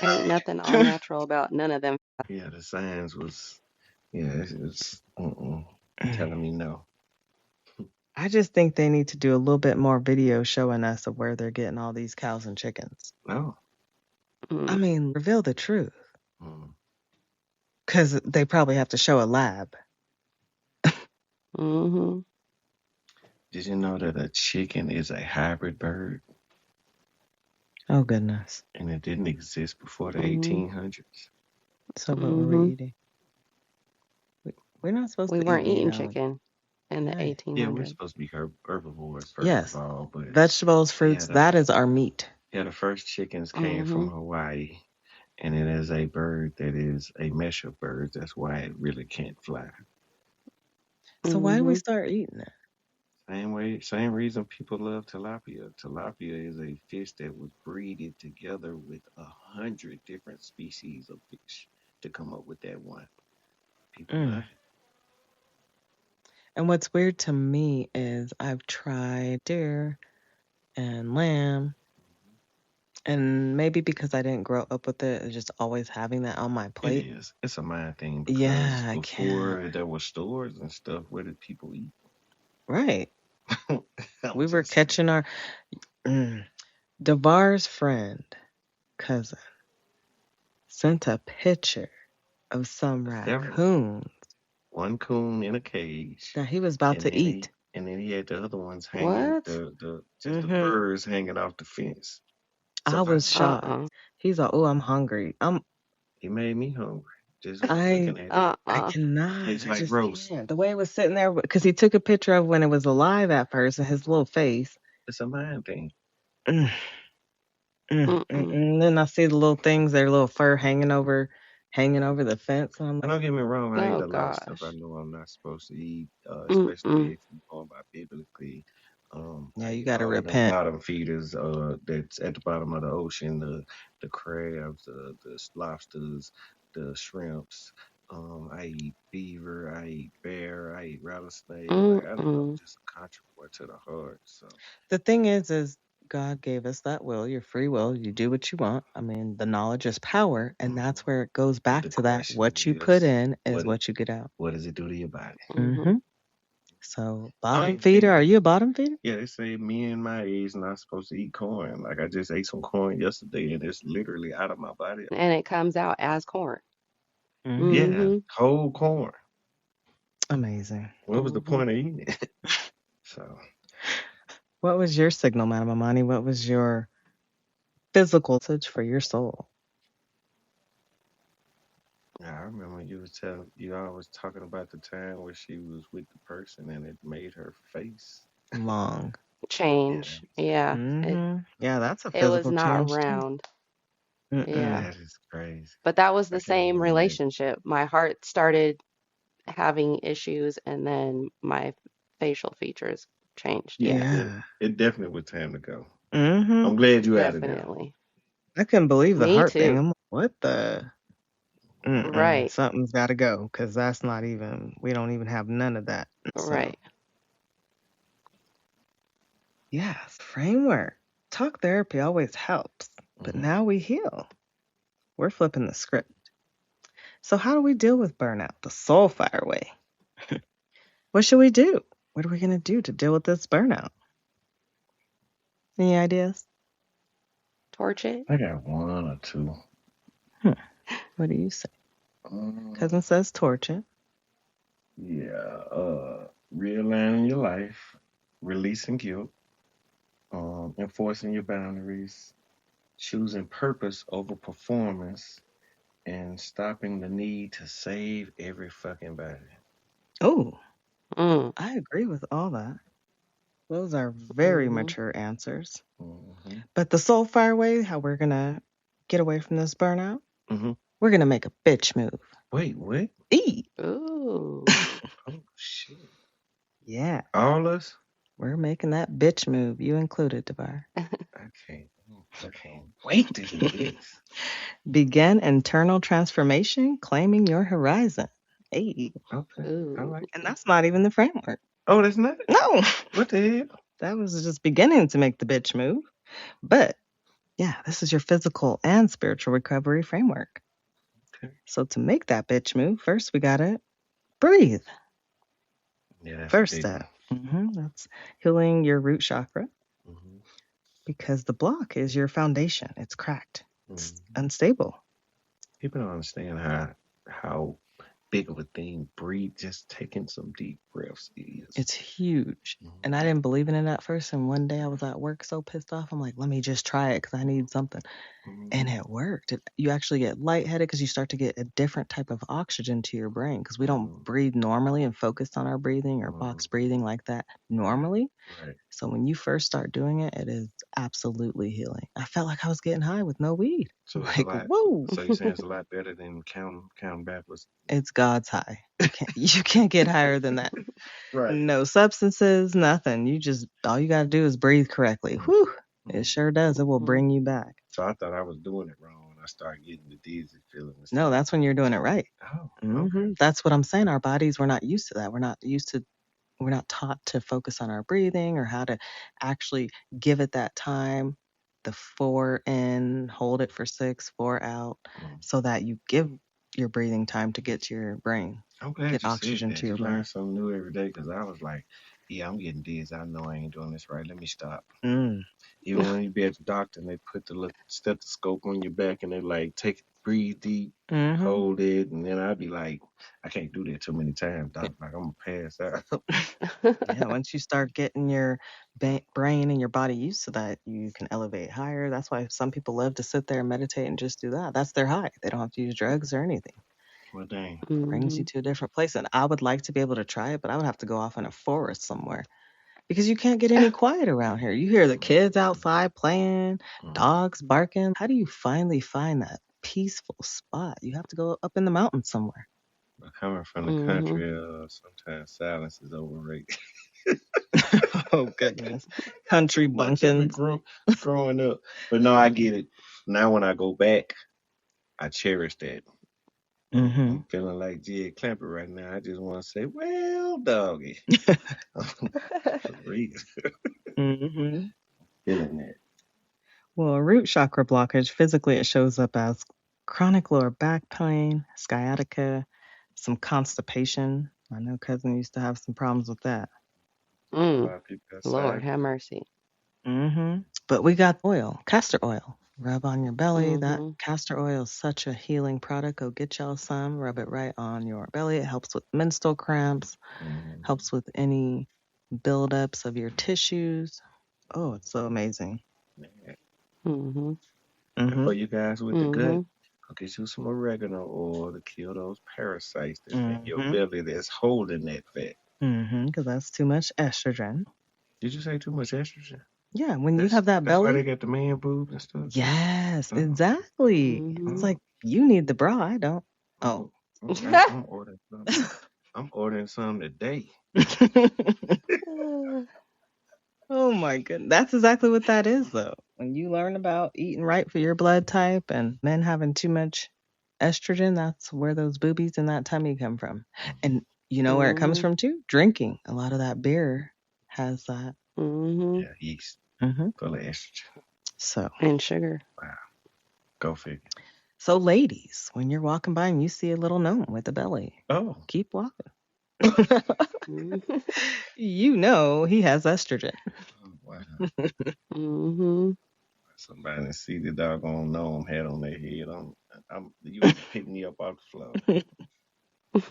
ain't nothing all natural about none of them. Yeah, the science was, it's telling me no. I just think they need to do a little bit more video showing us of where they're getting all these cows and chickens. No. I mean, reveal the truth. Because they probably have to show a lab. Mm-hmm. Did you know that a chicken is a hybrid bird? Oh, goodness. And it didn't exist before the 1800s. So what were we eating? We're not supposed to eat. We weren't eating chicken in the 1800s. Yeah, we're supposed to be herbivores first of all. But vegetables, fruits, that is our meat. Yeah, the first chickens came from Hawaii. And it is a bird that is a mesh of birds. That's why it really can't fly. So why did we start eating it? Same reason people love tilapia. Tilapia is a fish that was breeded together with 100 different species of fish to come up with that one. People love it. And what's weird to me is I've tried deer and lamb. And maybe because I didn't grow up with it, it's just always having that on my plate. It is. It's a mind thing. Because before there were stores and stuff, where did people eat? Right. We were catching our... Devar's friend, cousin, sent a picture of some raccoons. One coon in a cage. That he was about to eat. And then he had the other ones hanging, the birds hanging off the fence. I was shocked. He's like, oh, I'm hungry. He made me hungry. Just looking at it. I cannot. It's like roast. The way it was sitting there, because he took a picture of when it was alive at first and his little face. It's a mind thing. And then I see the little things, their little fur hanging over the fence. And I'm like, don't get me wrong, I eat a lot of stuff I know I'm not supposed to eat, especially if you're going by biblically. You got to repent. Bottom feeders that's at the bottom of the ocean, the crabs, the lobsters, the shrimps. I eat beaver, I eat bear, I eat rattlesnake. Like, I don't know, just a controversial to the heart. So the thing is God gave us that will, your free will. You do what you want. I mean, the knowledge is power, and that's where it goes back to that. What you put in is what you get out. What does it do to your body? So, bottom feeder, are you a bottom feeder? Yeah, they say me and my age not supposed to eat corn. Like, I just ate some corn yesterday, and it's literally out of my body. And it comes out as corn. Yeah, whole corn. Amazing. What was the point of eating it? So, what was your signal, Madam Amani? What was your physical message for your soul? Yeah, I remember you always talking about the time where she was with the person and it made her face. Long. Yeah, Change. Yeah. Yeah, that's a It was physical not change too. round. Yeah. Mm-mm. that is crazy. But that was I the can't same even imagine. relationship. My heart started having issues and then my facial features changed. Yeah, Yeah. Yeah. it definitely was time to go. Mm-hmm. I'm glad you out of there. Definitely. I couldn't believe the Me heart thing. too. I'm like, what the? Mm-mm. Right. Something's got to go because that's not even, we don't even have none of that. So, Right. yes, framework. Talk therapy always helps, but Hmm. now we heal. We're flipping the script. So, how do we deal with burnout the soul fire way? What should we do? What are we going to do to deal with this burnout? Any ideas? Torch it. I got one or two. Hmm. What do you say? Cousin says torch it. Yeah, realigning your life, releasing guilt, enforcing your boundaries, choosing purpose over performance, and stopping the need to save every fucking body. Oh, Mm. I agree with all that. Those are very Mm-hmm. mature answers. Hmm. But the soul fire way, how we're going to get away from this burnout, Hmm. we're going to make a bitch move. Wait, what? E. Ooh. Oh shit! Yeah, All us? we're making that bitch move. You included, Devar. I can't. I can't wait to do this. Begin internal transformation, claiming your horizon. Hey. Okay, I Ooh. like And that. that's not even the framework. Oh, that's not. No, What the hell? that was just beginning to make the bitch move. But yeah, this is your physical and spiritual recovery framework. Okay. So to make that bitch move, first we got to breathe. Yeah, that's a First big one. step. That's healing your root chakra Hmm. because the block is your foundation. It's cracked, it's Hmm. unstable. People don't understand how big of a thing breathe, just taking some deep breaths is. It's huge. And I Hmm. didn't believe in it at first. And one day I was at work so pissed off. I'm like, let me just try it because I need something. And Hmm. it worked. You actually get lightheaded because you start to get a different type of oxygen to your brain because we don't Hmm. breathe normally and focus on our breathing or Hmm. box breathing like that Right, normally. right. So when you first start doing it, it is absolutely healing. I felt like I was getting high with no weed. So it's a Like, lot. whoa, So you're saying it's a lot better than counting backwards. it's God's high. You can't get higher than that. Right. No substances, nothing. All you got to do is breathe correctly. Whew, it Mm. sure does. It will Mm. bring you back. So I thought I was doing it wrong when I started getting the dizzy feeling and No, stuff. that's when you're doing it right. Oh, okay. That's what I'm saying. Our bodies, we're not used to that. We're not taught to focus on our breathing or how to actually give it that time. The 4 in, hold it for 6, 4 out, Mm. so that you give your breathing time to get to your brain, I'm glad get you said oxygen to that. You your brain. learn something new every day because I was like, yeah, I'm getting dizzy. I know I ain't doing this right. Let me stop. Mm. Even when you be at the doctor and they put the little stethoscope on your back and they like take breathe deep, Hmm. hold it, and then I'd be like, I can't do that too many times, doc. Like I'm gonna pass out. Yeah, once you start getting your brain and your body used to that, you can elevate higher. That's why some people love to sit there and meditate and just do that. That's their high. They don't have to use drugs or anything. Well, dang. Brings you Hmm. to a different place. And I would like to be able to try it, but I would have to go off in a forest somewhere because you can't get any quiet around here. You hear the kids outside playing, Mm. dogs barking. How do you finally find that peaceful spot? You have to go up in the mountains somewhere. But coming from the Hmm. country, sometimes silence is overrated. Oh, goodness. Country Too much of it bumpkins. growing up. But no, I get it. Now when I go back, I cherish that. Mm-hmm. I'm feeling like Jed Clamper right now. I just want to say, well, doggy. For real. Mm-hmm. Feeling that. Well, a root chakra blockage, physically, it shows up as chronic lower back pain, sciatica, some constipation. I know cousin used to have some problems with that. A Mm. lot of people got Lord have sciatica. mercy. But we got oil, castor oil. Rub on your belly. That Hmm. castor oil is such a healing product. Go get y'all some. Rub it right on your belly. It helps with menstrual cramps, Mm. helps with any buildups of your tissues. Oh, it's so amazing. Yeah. Hmm. And Mm-hmm. for you guys with the gut, Hmm. I'll get you some oregano oil to kill those parasites that's in your belly that's holding that fat. Because that's too much estrogen. Did you say too much estrogen? Yeah, when you have that That's why belly. they got the man boobs and stuff. Yes, exactly. It's like, you need the bra, I don't. Oh. I'm ordering some. I'm ordering some today. Oh my goodness. That's exactly what that is, though. When you learn about eating right for your blood type and men having too much estrogen, that's where those boobies and that tummy come from. And you know where it comes from too? Drinking. A lot of that beer has that. Yeah, yeast. Full of estrogen. So. And sugar. Wow. Go figure. So ladies, when you're walking by and you see a little gnome with a belly, keep walking. You know he has estrogen. Oh, wow. Somebody see the doggone gnome head on their head. You pick me up off the floor.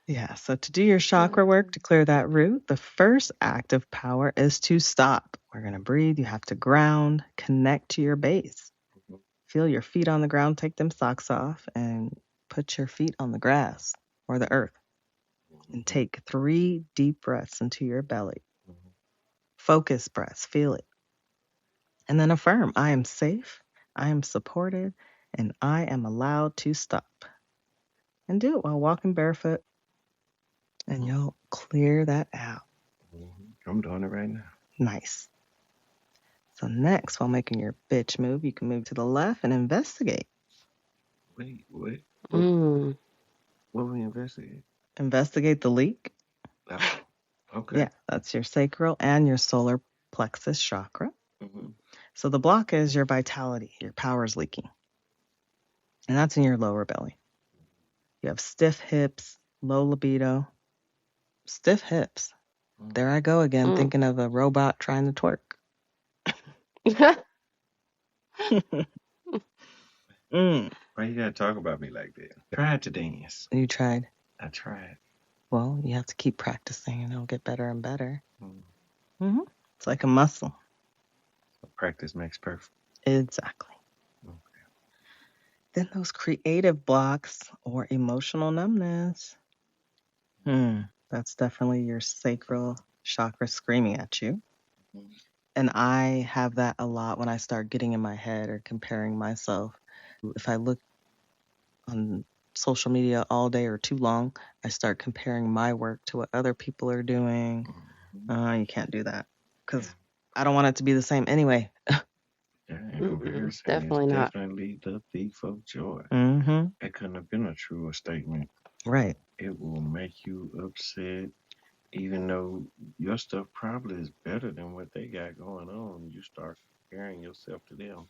Yeah, so to do your chakra work, to clear that root, the first act of power is to stop. We're going to breathe. You have to ground, connect to your base. Feel your feet on the ground, take them socks off, and put your feet on the grass or the earth. And take 3 deep breaths into your belly. Focus breaths, feel it. And then affirm, I am safe, I am supported, and I am allowed to stop. And do it while walking barefoot. And you'll clear that out. I'm doing it right now. Nice. So next, while making your bitch move, you can move to the left and investigate. Wait. What we investigate? Investigate the leak. Oh, okay. Yeah, that's your sacral and your solar plexus chakra. So the block is your vitality, your power's leaking. And that's in your lower belly. You have stiff hips, low libido. Stiff hips. There I go again, thinking of a robot trying to twerk. Why you gotta talk about me like that? Tried to dance. You tried? I tried. Well, you have to keep practicing and it'll get better and better. It's like a muscle. Practice makes perfect. Exactly. Okay. Then those creative blocks or emotional numbness. That's definitely your sacral chakra screaming at you. And I have that a lot when I start getting in my head or comparing myself. If I look on social media all day or too long, I start comparing my work to what other people are doing. You can't do that because I don't want it to be the same anyway. Comparison definitely is not. definitely the thief of joy. It couldn't have been a truer statement. Right. It will make you upset, even though your stuff probably is better than what they got going on. You start comparing yourself to them.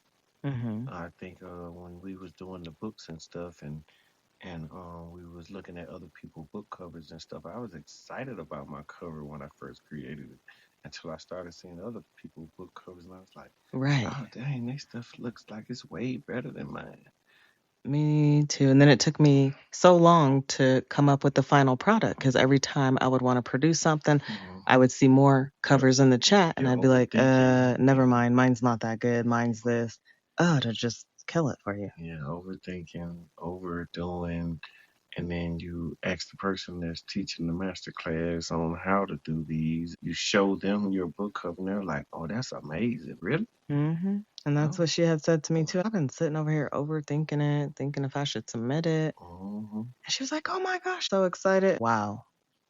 I think when we was doing the books and stuff, and we was looking at other people's book covers and stuff, I was excited about my cover when I first created it, until I started seeing other people's book covers, and I was like, right, oh dang, this stuff looks like it's way better than mine. Me too. And then it took me so long to come up with the final product because every time I would want to produce something, I would see more covers in the chat and I'd be like, never mind, mine's not that good, mine's this. To just kill it for you. Yeah, overthinking, overdoing, and then you ask the person that's teaching the master class on how to do these. You show them your book cover, and they're like, "Oh, that's amazing! Really?" And that's what she had said to me too. I've been sitting over here overthinking it, thinking if I should submit it. And she was like, "Oh my gosh, so excited!" Wow,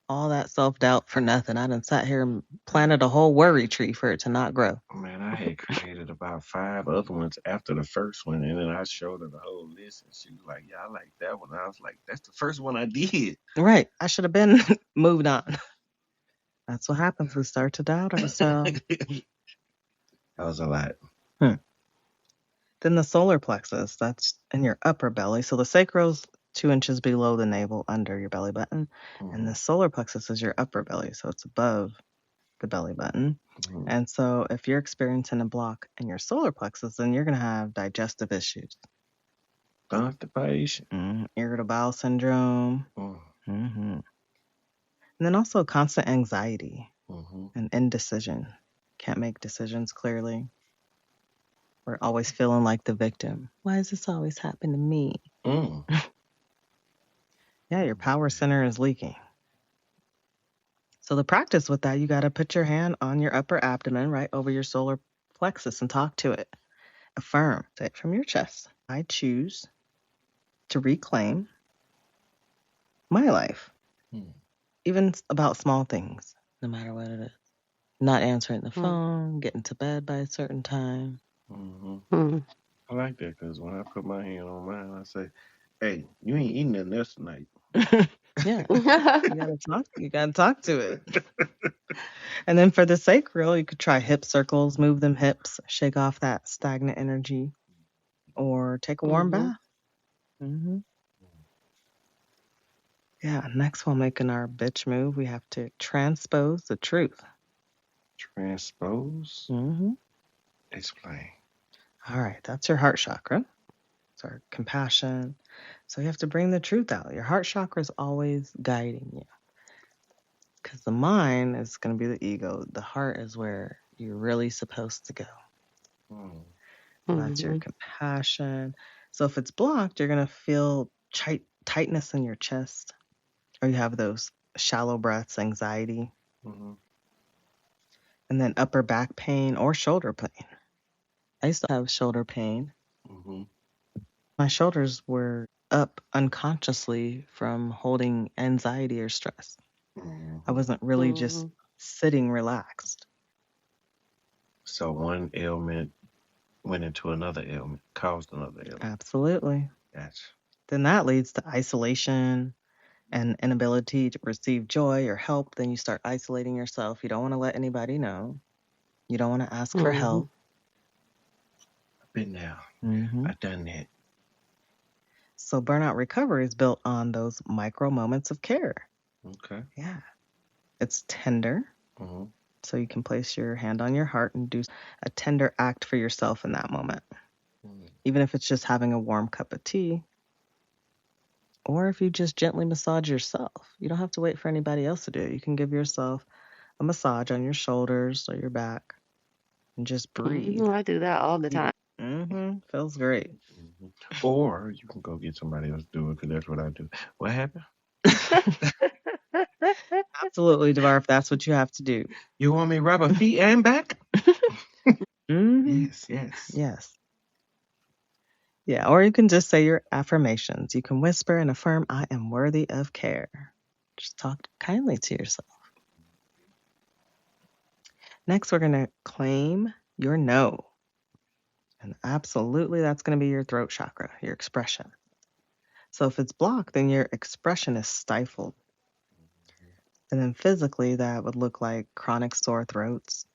all that self-doubt for nothing. I done sat here and planted a whole worry tree for it to not grow. Man, I had created about 5 other ones after the first one, and then I showed her the whole list, and she was like, "Yeah, I like that one." I was like, "That's the first one I did." Right. I should have been moved on. That's what happens. We start to doubt ourselves. That was a lot. Then the solar plexus, that's in your upper belly. So the sacral's 2 inches below the navel, under your belly button. And the solar plexus is your upper belly. So it's above the belly button. And so if you're experiencing a block in your solar plexus, then you're going to have digestive issues. Constipation. Irritable bowel syndrome. And then also constant anxiety and indecision. Can't make decisions clearly. We're always feeling like the victim. Why does this always happen to me? Yeah, your power center is leaking. So the practice with that, you got to put your hand on your upper abdomen, right over your solar plexus, and talk to it. Affirm, say it from your chest. I choose to reclaim my life, even about small things, no matter what it is. Not answering the phone, getting to bed by a certain time. I like that because when I put my hand on mine, I say, "Hey, you ain't eating nothing else tonight." Yeah, you gotta talk to it. And then for the sacral, you could try hip circles, move them hips, shake off that stagnant energy, or take a warm bath. Yeah, next while making our bitch move, we have to transpose the truth. Transpose? Explain. All right, that's your heart chakra. It's our compassion. So you have to bring the truth out. Your heart chakra is always guiding you. Because the mind is going to be the ego. The heart is where you're really supposed to go. That's your compassion. So if it's blocked, you're going to feel tightness in your chest. Or you have those shallow breaths, anxiety. And then upper back pain or shoulder pain. I used to have shoulder pain. My shoulders were up unconsciously from holding anxiety or stress. I wasn't really just sitting relaxed. So one ailment went into another ailment, caused another ailment. Absolutely. Gotcha. Then that leads to isolation and inability to receive joy or help. Then you start isolating yourself. You don't want to let anybody know. You don't want to ask for help. I've been there. I've done that. So burnout recovery is built on those micro moments of care. Okay. Yeah. It's tender. So you can place your hand on your heart and do a tender act for yourself in that moment. Even if it's just having a warm cup of tea. Or if you just gently massage yourself. You don't have to wait for anybody else to do it. You can give yourself a massage on your shoulders or your back and just breathe. I do that all the time. Feels great. Or you can go get somebody else to do it because that's what I do. What happened? Absolutely, Devar, if that's what you have to do. You want me to rub her feet and back? Yes. Yeah, or you can just say your affirmations. You can whisper and affirm, I am worthy of care. Just talk kindly to yourself. Next, we're going to claim your no. And absolutely, that's going to be your throat chakra, your expression. So if it's blocked, then your expression is stifled. And then physically, that would look like chronic sore throats,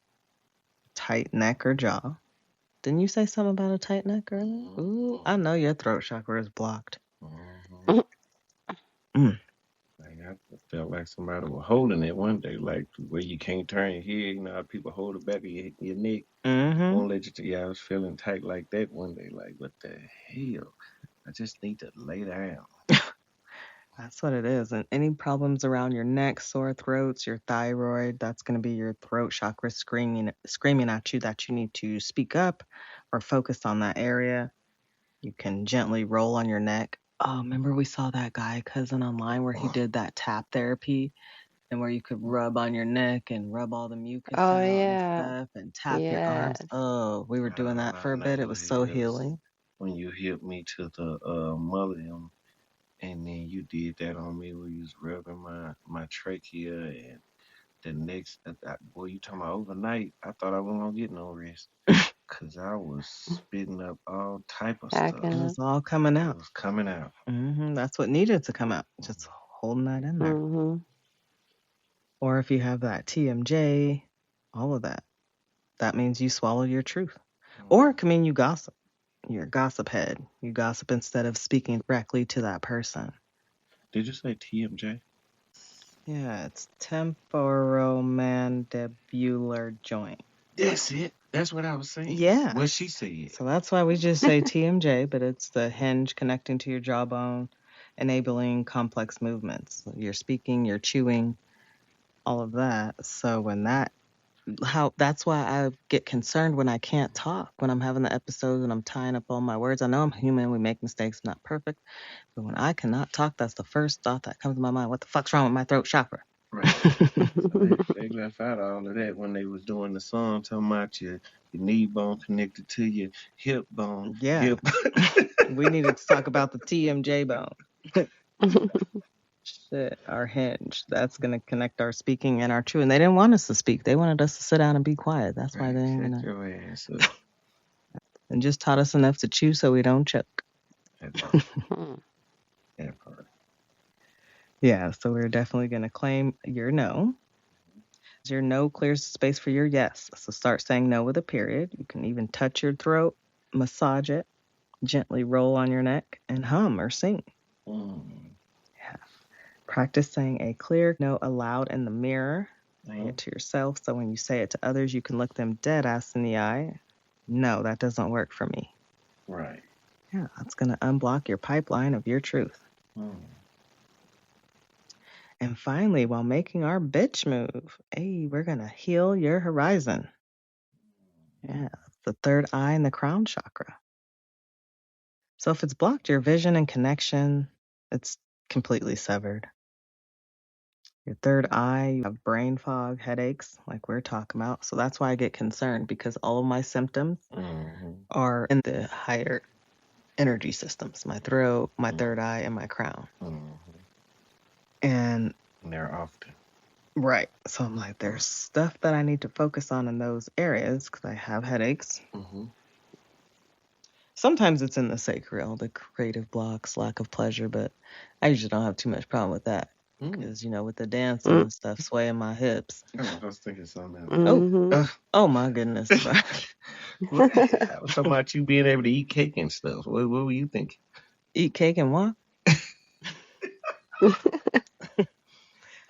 tight neck or jaw. Didn't you say something about a tight neck earlier? Ooh, I know your throat chakra is blocked. I felt like somebody was holding it one day, like where you can't turn your head. You know how people hold the back of your neck. Won't let you. Yeah, I was feeling tight like that one day. Like, what the hell? I just need to lay down. That's what it is. And any problems around your neck, sore throats, your thyroid, that's going to be your throat chakra screaming at you that you need to speak up or focus on that area. You can gently roll on your neck. Oh, remember we saw that guy cousin online where he did that tap therapy and where you could rub on your neck and rub all the mucus out and stuff and tap your arms. Oh, we were doing that for a bit. It was so healing. When you hit me to the mausoleum, and then you did that on me where you was rubbing my trachea and the next, boy, you talking about overnight, I thought I wasn't going to get no rest. Because I was spitting up all type of stuff. It was all coming out. It was coming out. That's what needed to come out. Just holding that in there. Or if you have that TMJ, all of that. That means you swallow your truth. Or it can mean you gossip. You're a gossip head. You gossip instead of speaking directly to that person. Did you say TMJ? Yeah, it's temporomandibular joint. That's it. That's what I was saying. Yeah. What she said. So that's why we just say TMJ, but it's the hinge connecting to your jawbone, enabling complex movements. You're speaking, you're chewing, all of that. So when that That's why I get concerned when I can't talk, when I'm having the episodes and I'm tying up all my words. I know I'm human, we make mistakes, not perfect. But when I cannot talk, that's the first thought that comes to my mind. What the fuck's wrong with my throat chakra? Right. So they left out all of that when they was doing the song talking about your knee bone connected to your hip bone. Yeah. We needed to talk about the TMJ bone. Shit, our hinge. That's going to connect our speaking and our chewing. They didn't want us to speak. They wanted us to sit down and be quiet. That's why they didn't. Shut your ass up. And just taught us enough to chew so we don't choke. That part. That part. Yeah, so we're definitely going to claim your no. Your no clears the space for your yes. So start saying no with a period. You can even touch your throat, massage it, gently roll on your neck, and hum or sing. Yeah. Practice saying a clear no aloud in the mirror. Say it to yourself. So when you say it to others, you can look them dead ass in the eye. No, that doesn't work for me. Right. Yeah, that's going to unblock your pipeline of your truth. And finally, while making our bitch move, hey, we're going to heal your horizon. Yeah, the third eye and the crown chakra. So if it's blocked your vision and connection, it's completely severed. Your third eye, you have brain fog, headaches, like we're talking about. So that's why I get concerned, because all of my symptoms are in the higher energy systems, my throat, my third eye, and my crown. And they're often. Right. So I'm like, there's stuff that I need to focus on in those areas because I have headaches. Sometimes it's in the sacral, the creative blocks, lack of pleasure, but I usually don't have too much problem with that. Because, with the dancing and stuff, swaying my hips. I was thinking something else. Oh my goodness. I was talking about you being able to eat cake and stuff. What were you thinking? Eat cake and what?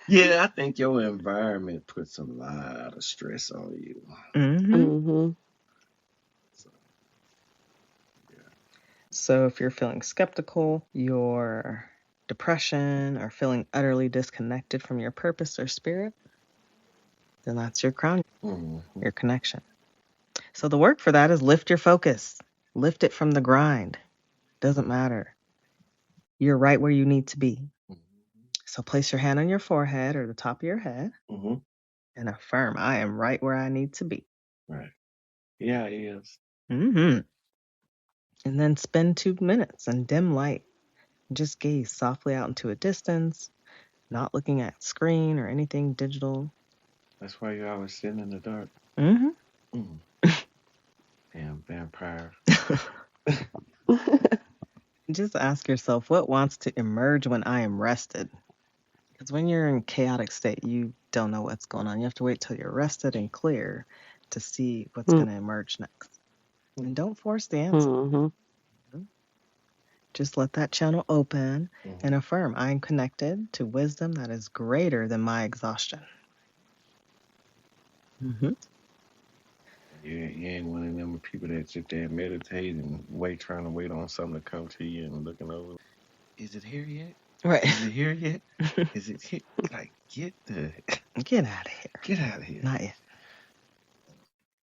Yeah, I think your environment puts a lot of stress on you. So if you're feeling skeptical, your depression, or feeling utterly disconnected from your purpose or spirit, then that's your crown, your connection. So the work for that is lift your focus. Lift it from the grind. Doesn't matter. You're right where you need to be. So place your hand on your forehead or the top of your head and affirm, I am right where I need to be. Right. Yeah, it is. And then spend 2 minutes in dim light. Just gaze softly out into a distance, not looking at screen or anything digital. That's why you're always sitting in the dark. Damn vampire. Just ask yourself, what wants to emerge when I am rested? Because when you're in chaotic state, you don't know what's going on. You have to wait till you're rested and clear to see what's going to emerge next. And don't force the answer. Just let that channel open and affirm, I am connected to wisdom that is greater than my exhaustion. You ain't one of them people that sit there and meditate and trying to wait on something to come to you and looking over. Is it here yet? Right. Is it here yet? Is it here? Like, get out of here. Get out of here. Not yet.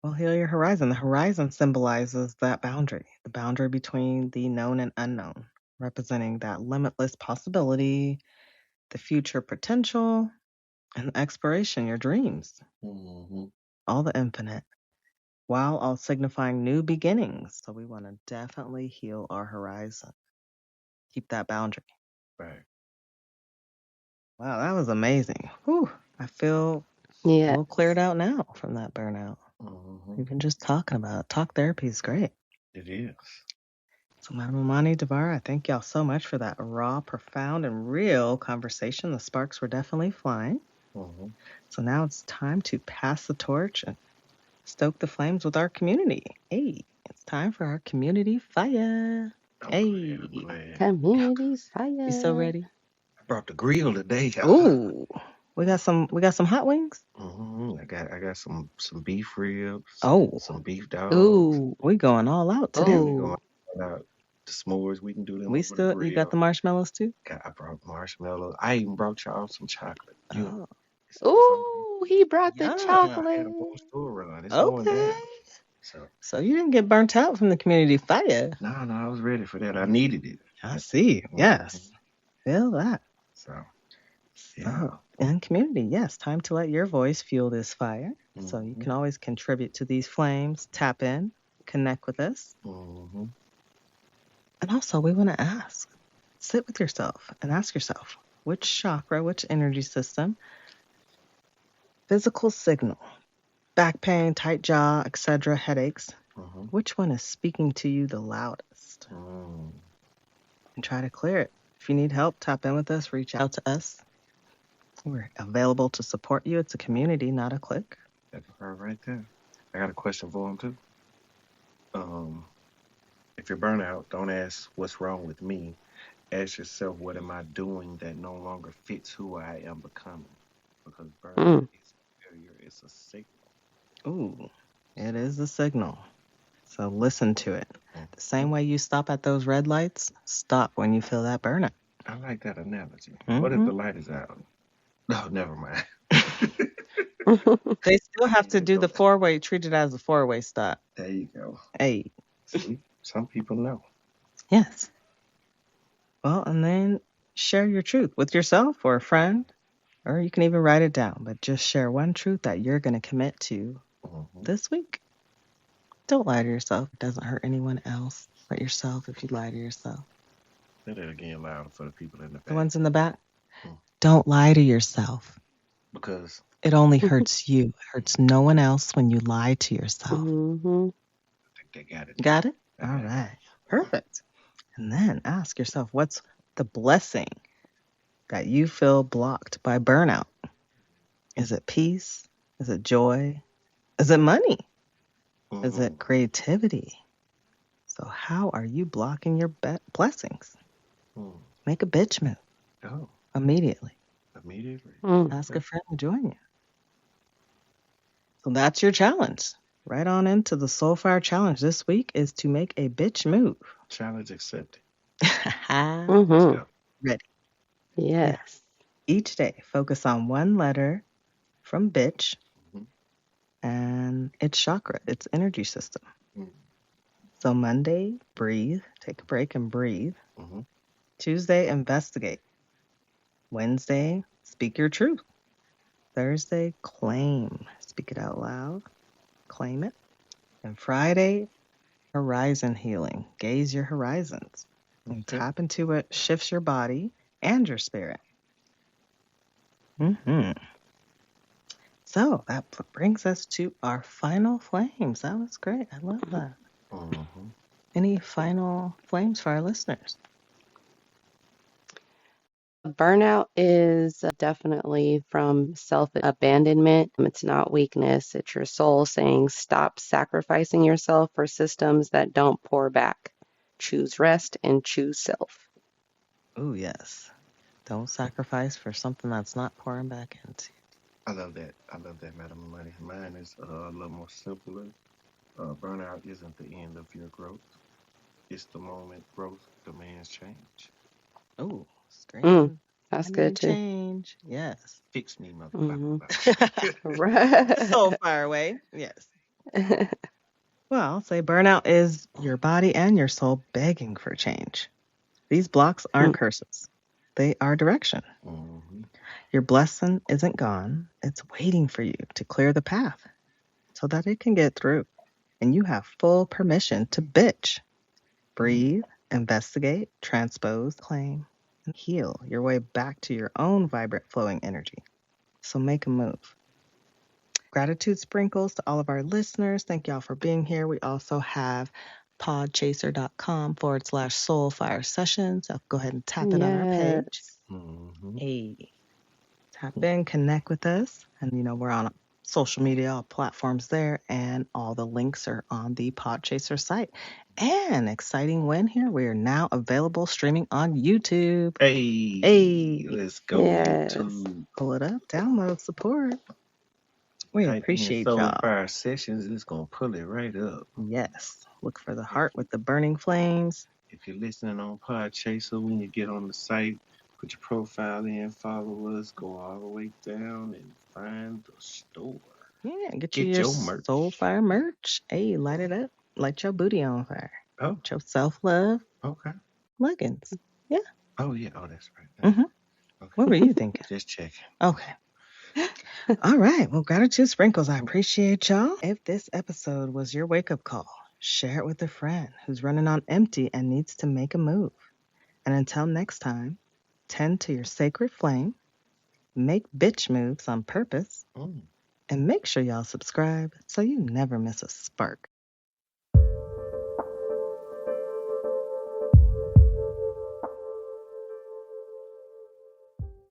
Well, heal your horizon. The horizon symbolizes that boundary, the boundary between the known and unknown, representing that limitless possibility, the future potential, and the exploration, your dreams, all the infinite, while all signifying new beginnings. So we want to definitely heal our horizon. Keep that boundary. Right. Wow, that was amazing. Whew, I feel a little cleared out now from that burnout. Even just talking about it. Talk therapy is great. It is. So, Madam Amani, Devar, I thank y'all so much for that raw, profound, and real conversation. The sparks were definitely flying. So now it's time to pass the torch and stoke the flames with our community. Hey, it's time for our community fire. Hey, Community fire. You so ready? I brought the grill today. Ooh, we got some hot wings. I got some beef ribs. Some beef dogs. Ooh, we going all out today. We going all out. The s'mores, we can do them. You got the marshmallows too? I brought marshmallows. I even brought y'all some chocolate. Ooh, he brought the Yeah. I chocolate. had a one store run. It's going Okay. down. So you didn't get burnt out from the community fire. No, I was ready for that. I needed it. I see. Yes. Feel that. So, yeah. And community, yes. Time to let your voice fuel this fire. So you can always contribute to these flames, tap in, connect with us. And also, we want to ask, sit with yourself and ask yourself, which chakra, which energy system, physical signal, back pain, tight jaw, etc., headaches, which one is speaking to you the loudest? And try to clear it. If you need help, tap in with us, reach out to us. We're available to support you. It's a community, not a clique. That's her right there. I got a question for him too. If you're burnout, don't ask what's wrong with me. Ask yourself, what am I doing that no longer fits who I am becoming? Because burnout is failure. It's a signal. Ooh, it is a signal. So listen to it. The same way you stop at those red lights, stop when you feel that burnout. I like that analogy. What if the light is out? No, never mind. They still have to do the four-way, treat it as a four-way stop. There you go. Hey. See, some people know. Yes. Well, and then share your truth with yourself or a friend, or you can even write it down, but just share one truth that you're going to commit to this week. Don't lie to yourself. It doesn't hurt anyone else but yourself if you lie to yourself. Say that again louder for the people in the back. The ones in the back? Don't lie to yourself. Because it only hurts you. It hurts no one else when you lie to yourself. I think they got it. Got it? All right. Perfect. And then ask yourself, what's the blessing that you feel blocked by burnout? Is it peace? Is it joy? Is it money? Is it creativity? So how are you blocking your blessings? Make a bitch move. Oh. Immediately. Ask a friend to join you. So that's your challenge. Right on into the Soulfire Challenge this week is to make a bitch move. Challenge accepted. Ready. Yes. Each day, focus on one letter from bitch and its chakra, its energy system. So Monday, breathe. Take a break and breathe. Tuesday, investigate. Wednesday, speak your truth. Thursday, claim. Speak it out loud. Claim it. And Friday, horizon healing. Gaze your horizons. And tap into what shifts your body and your spirit. So that brings us to our final flames. That was great. I love that. Any final flames for our listeners? Burnout is definitely from self-abandonment. It's not weakness. It's your soul saying, stop sacrificing yourself for systems that don't pour back. Choose rest and choose self. Oh, yes. Don't sacrifice for something that's not pouring back into you. I love that. Madam Amani. Mine is a little more simpler. Burnout isn't the end of your growth. It's the moment growth demands change. Oh, scream. That's good too. Change. Yes. Fix me, motherfucker. Right. So far away. Yes. Well, I'll say burnout is your body and your soul begging for change. These blocks aren't curses. They are direction. Your blessing isn't gone. It's waiting for you to clear the path so that it can get through. And you have full permission to bitch. Breathe, investigate, transpose, claim, and heal your way back to your own vibrant flowing energy. So make a move. Gratitude sprinkles to all of our listeners. Thank y'all for being here. We also have podchaser.com/soulfire sessions. I'll go ahead and tap it on our page. Hey, tap in, connect with us. And, we're on social media, all platforms there, and all the links are on the Podchaser site. And exciting win here, we are now available streaming on YouTube. Hey, let's go YouTube. Pull it up, download, support. We appreciate y'all. Soulfire Sessions is going to pull it right up. Yes. Look for the heart with the burning flames. If you're listening on Podchaser, when you get on the site, Put your profile in, follow us, go all the way down and find the store. Yeah, get you Get your your merch. Soulfire merch. Hey, light it up. Light your booty on fire. Oh, Get your self-love okay. leggings. Yeah. Oh, yeah. Oh, that's right. Mm-hmm. Okay. What were you thinking? Just checking. Okay. All right. Well, gratitude sprinkles. I appreciate y'all. If this episode was your wake-up call, share it with a friend who's running on empty and needs to make a move. And until next time, tend to your sacred flame, make bitch moves on purpose, and make sure y'all subscribe so you never miss a spark.